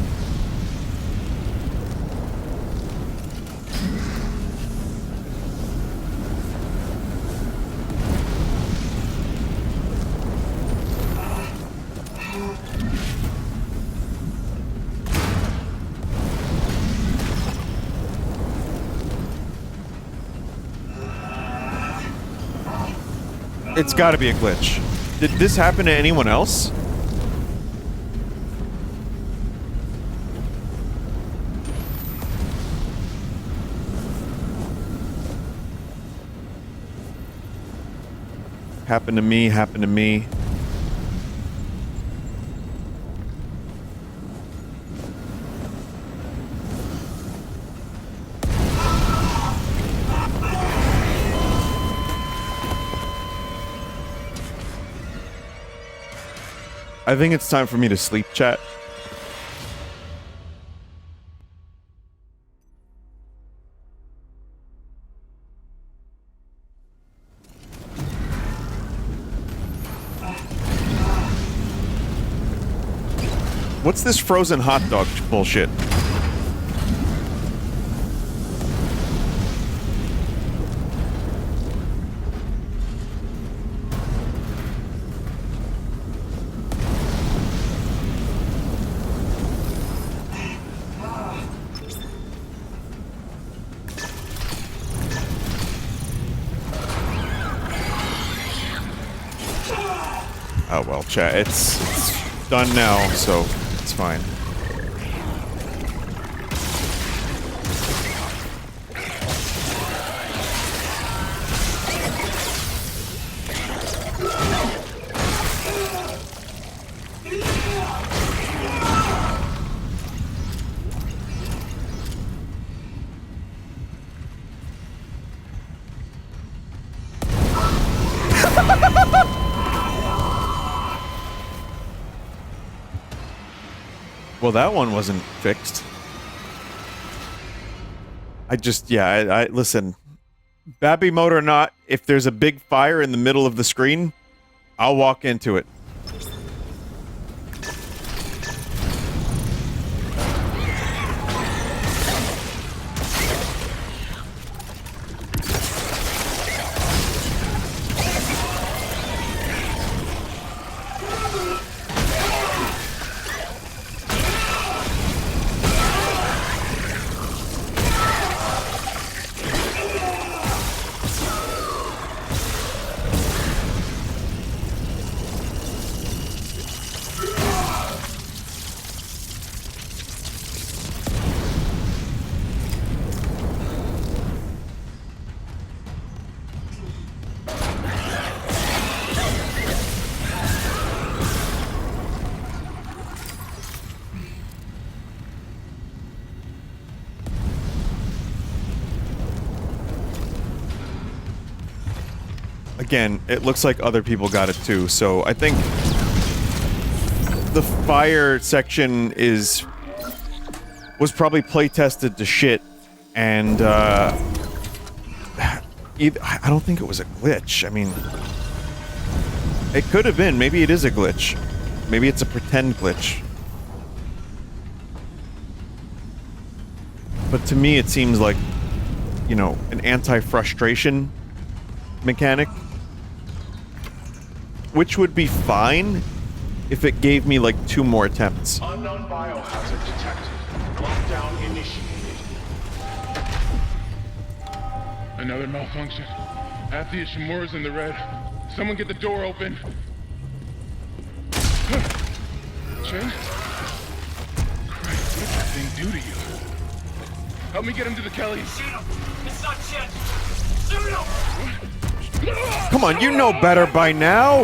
It's got to be a glitch. Did this happen to anyone else? Happened to me, happened to me. I think it's time for me to sleep, chat. What's this frozen hot dog bullshit? Oh well, chat, it's done now, so it's fine. Well, that one wasn't fixed. I listen, Babby mode or not, if there's a big fire in the middle of the screen, I'll walk into it. Again, it looks like other people got it too, so I think the fire section was probably play tested to shit, and I don't think it was a glitch. I mean, it could have been. Maybe it is a glitch. Maybe it's a pretend glitch. But to me, it seems like, you know, an anti-frustration mechanic. Which would be fine if it gave me like 2 more attempts. Unknown biohazard detected. Lockdown initiated. Another malfunction. Half the Ishimura's in the red. Someone get the door open. Chen? Christ, what did that thing do to you? Help me get him to the Kellys. Shoot him! It's not Chen! Shoot him! Come on, you know better by now.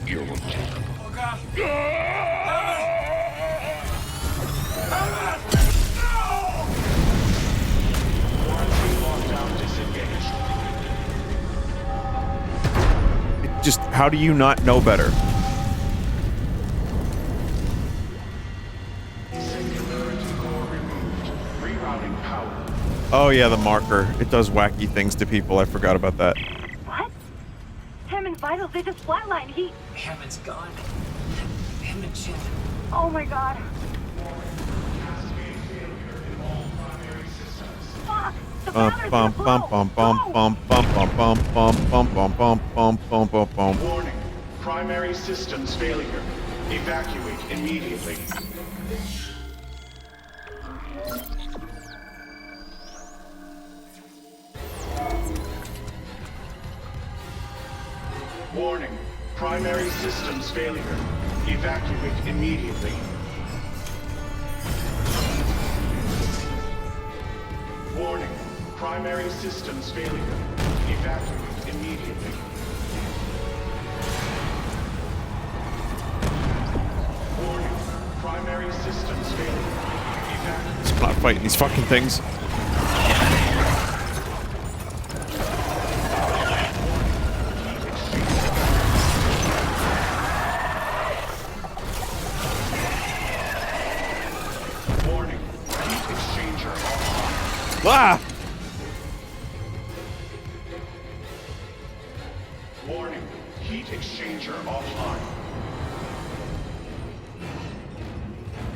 You're okay. Oh God! Just, how do you not know better? Oh yeah, the marker. It does wacky things to people. I forgot about that. What? Hammond's vitals, they just flatlined. Hammond's gone. Him and Chen. Oh my God. Fuck! The batteries are blown. Warning. Primary systems failure. Evacuate immediately. Warning. Primary systems failure. Evacuate immediately. Warning. Primary systems failure. Evacuate immediately. Warning. Primary systems failure. Evacuate. It's not fighting these fucking things. Ah! Warning. Heat exchanger offline.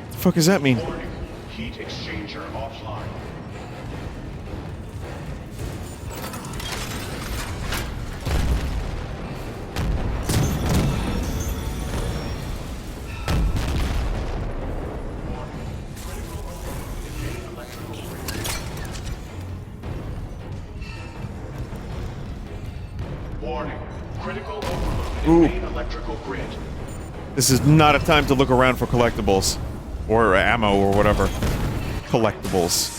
What the fuck does that mean? Warning. Heat exchanger offline. Warning. Critical overload in main electrical grid. This is not a time to look around for collectibles. Or ammo or whatever. Collectibles.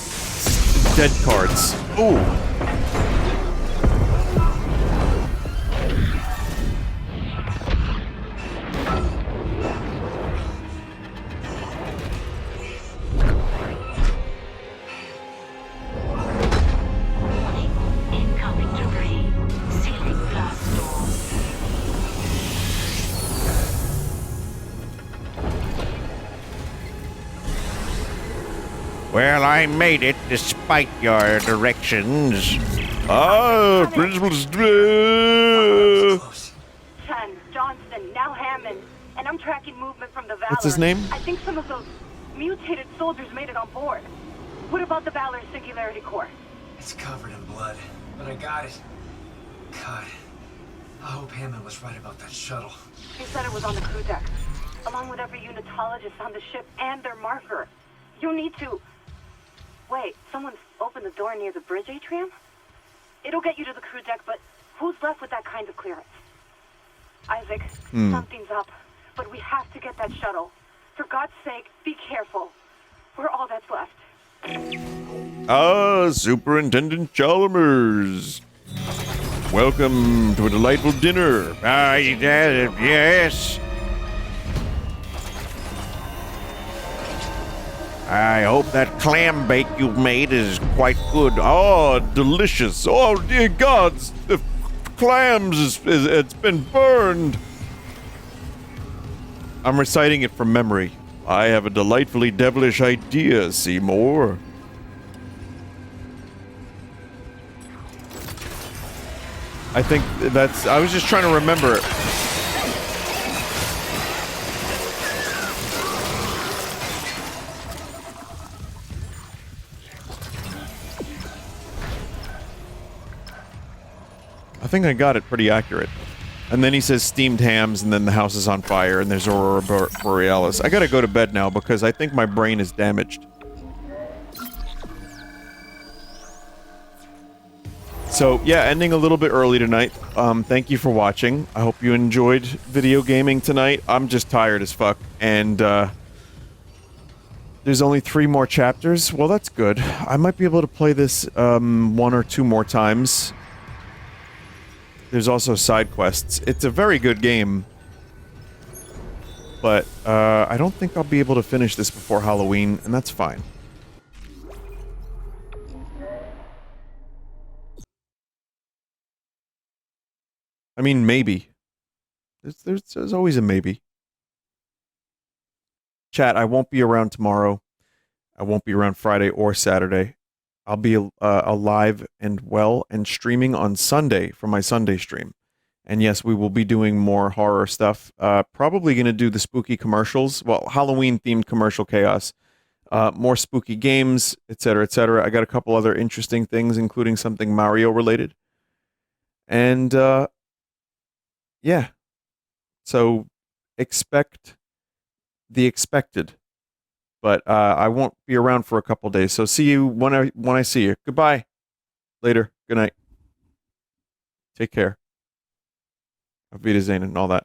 Dead cards. Ooh. Incoming debris. Sealing blast door. Well, I made it despite your directions. Ah, principal's. Chen, Johnston, now Hammond, and I'm tracking movement from the Valor. What's his name? I think some of those mutated soldiers made it on board. What about the Valor Singularity Core? It's covered in blood, but I got it. God, I hope Hammond was right about that shuttle. He said it was on the crew deck, along with every unitologist on the ship and their marker. You need to... Wait, someone's opened the door near the bridge atrium? It'll get you to the crew deck, but who's left with that kind of clearance? Isaac, something's up, but we have to get that shuttle. For God's sake, be careful. We're all that's left. Ah, Superintendent Chalmers. Welcome to a delightful dinner. Yes. I hope that clam bake you've made is quite good. Oh, delicious. Oh, dear gods. The clams, it's been burned. I'm reciting it from memory. I have a delightfully devilish idea, Seymour. I think that's... I was just trying to remember it. I think I got it pretty accurate. And then he says steamed hams, and then the house is on fire, and there's Aurora Borealis. I gotta go to bed now, because I think my brain is damaged. So, yeah, ending a little bit early tonight. Thank you for watching. I hope you enjoyed video gaming tonight. I'm just tired as fuck, and, there's only 3 more chapters. Well, that's good. I might be able to play this, 1 or 2 more times. There's also side quests. It's a very good game. But, I don't think I'll be able to finish this before Halloween, and that's fine. I mean, maybe. There's always a maybe. Chat, I won't be around tomorrow. I won't be around Friday or Saturday. I'll be alive and well and streaming on Sunday for my Sunday stream. And yes, we will be doing more horror stuff. Probably going to do the spooky commercials. Well, Halloween-themed commercial chaos. More spooky games, etc., etc. I got a couple other interesting things, including something Mario-related. And, yeah. So, expect the expected. But I won't be around for a couple days. So see you when I see you. Goodbye. Later. Good night. Take care. Auf Wiedersehen and all that.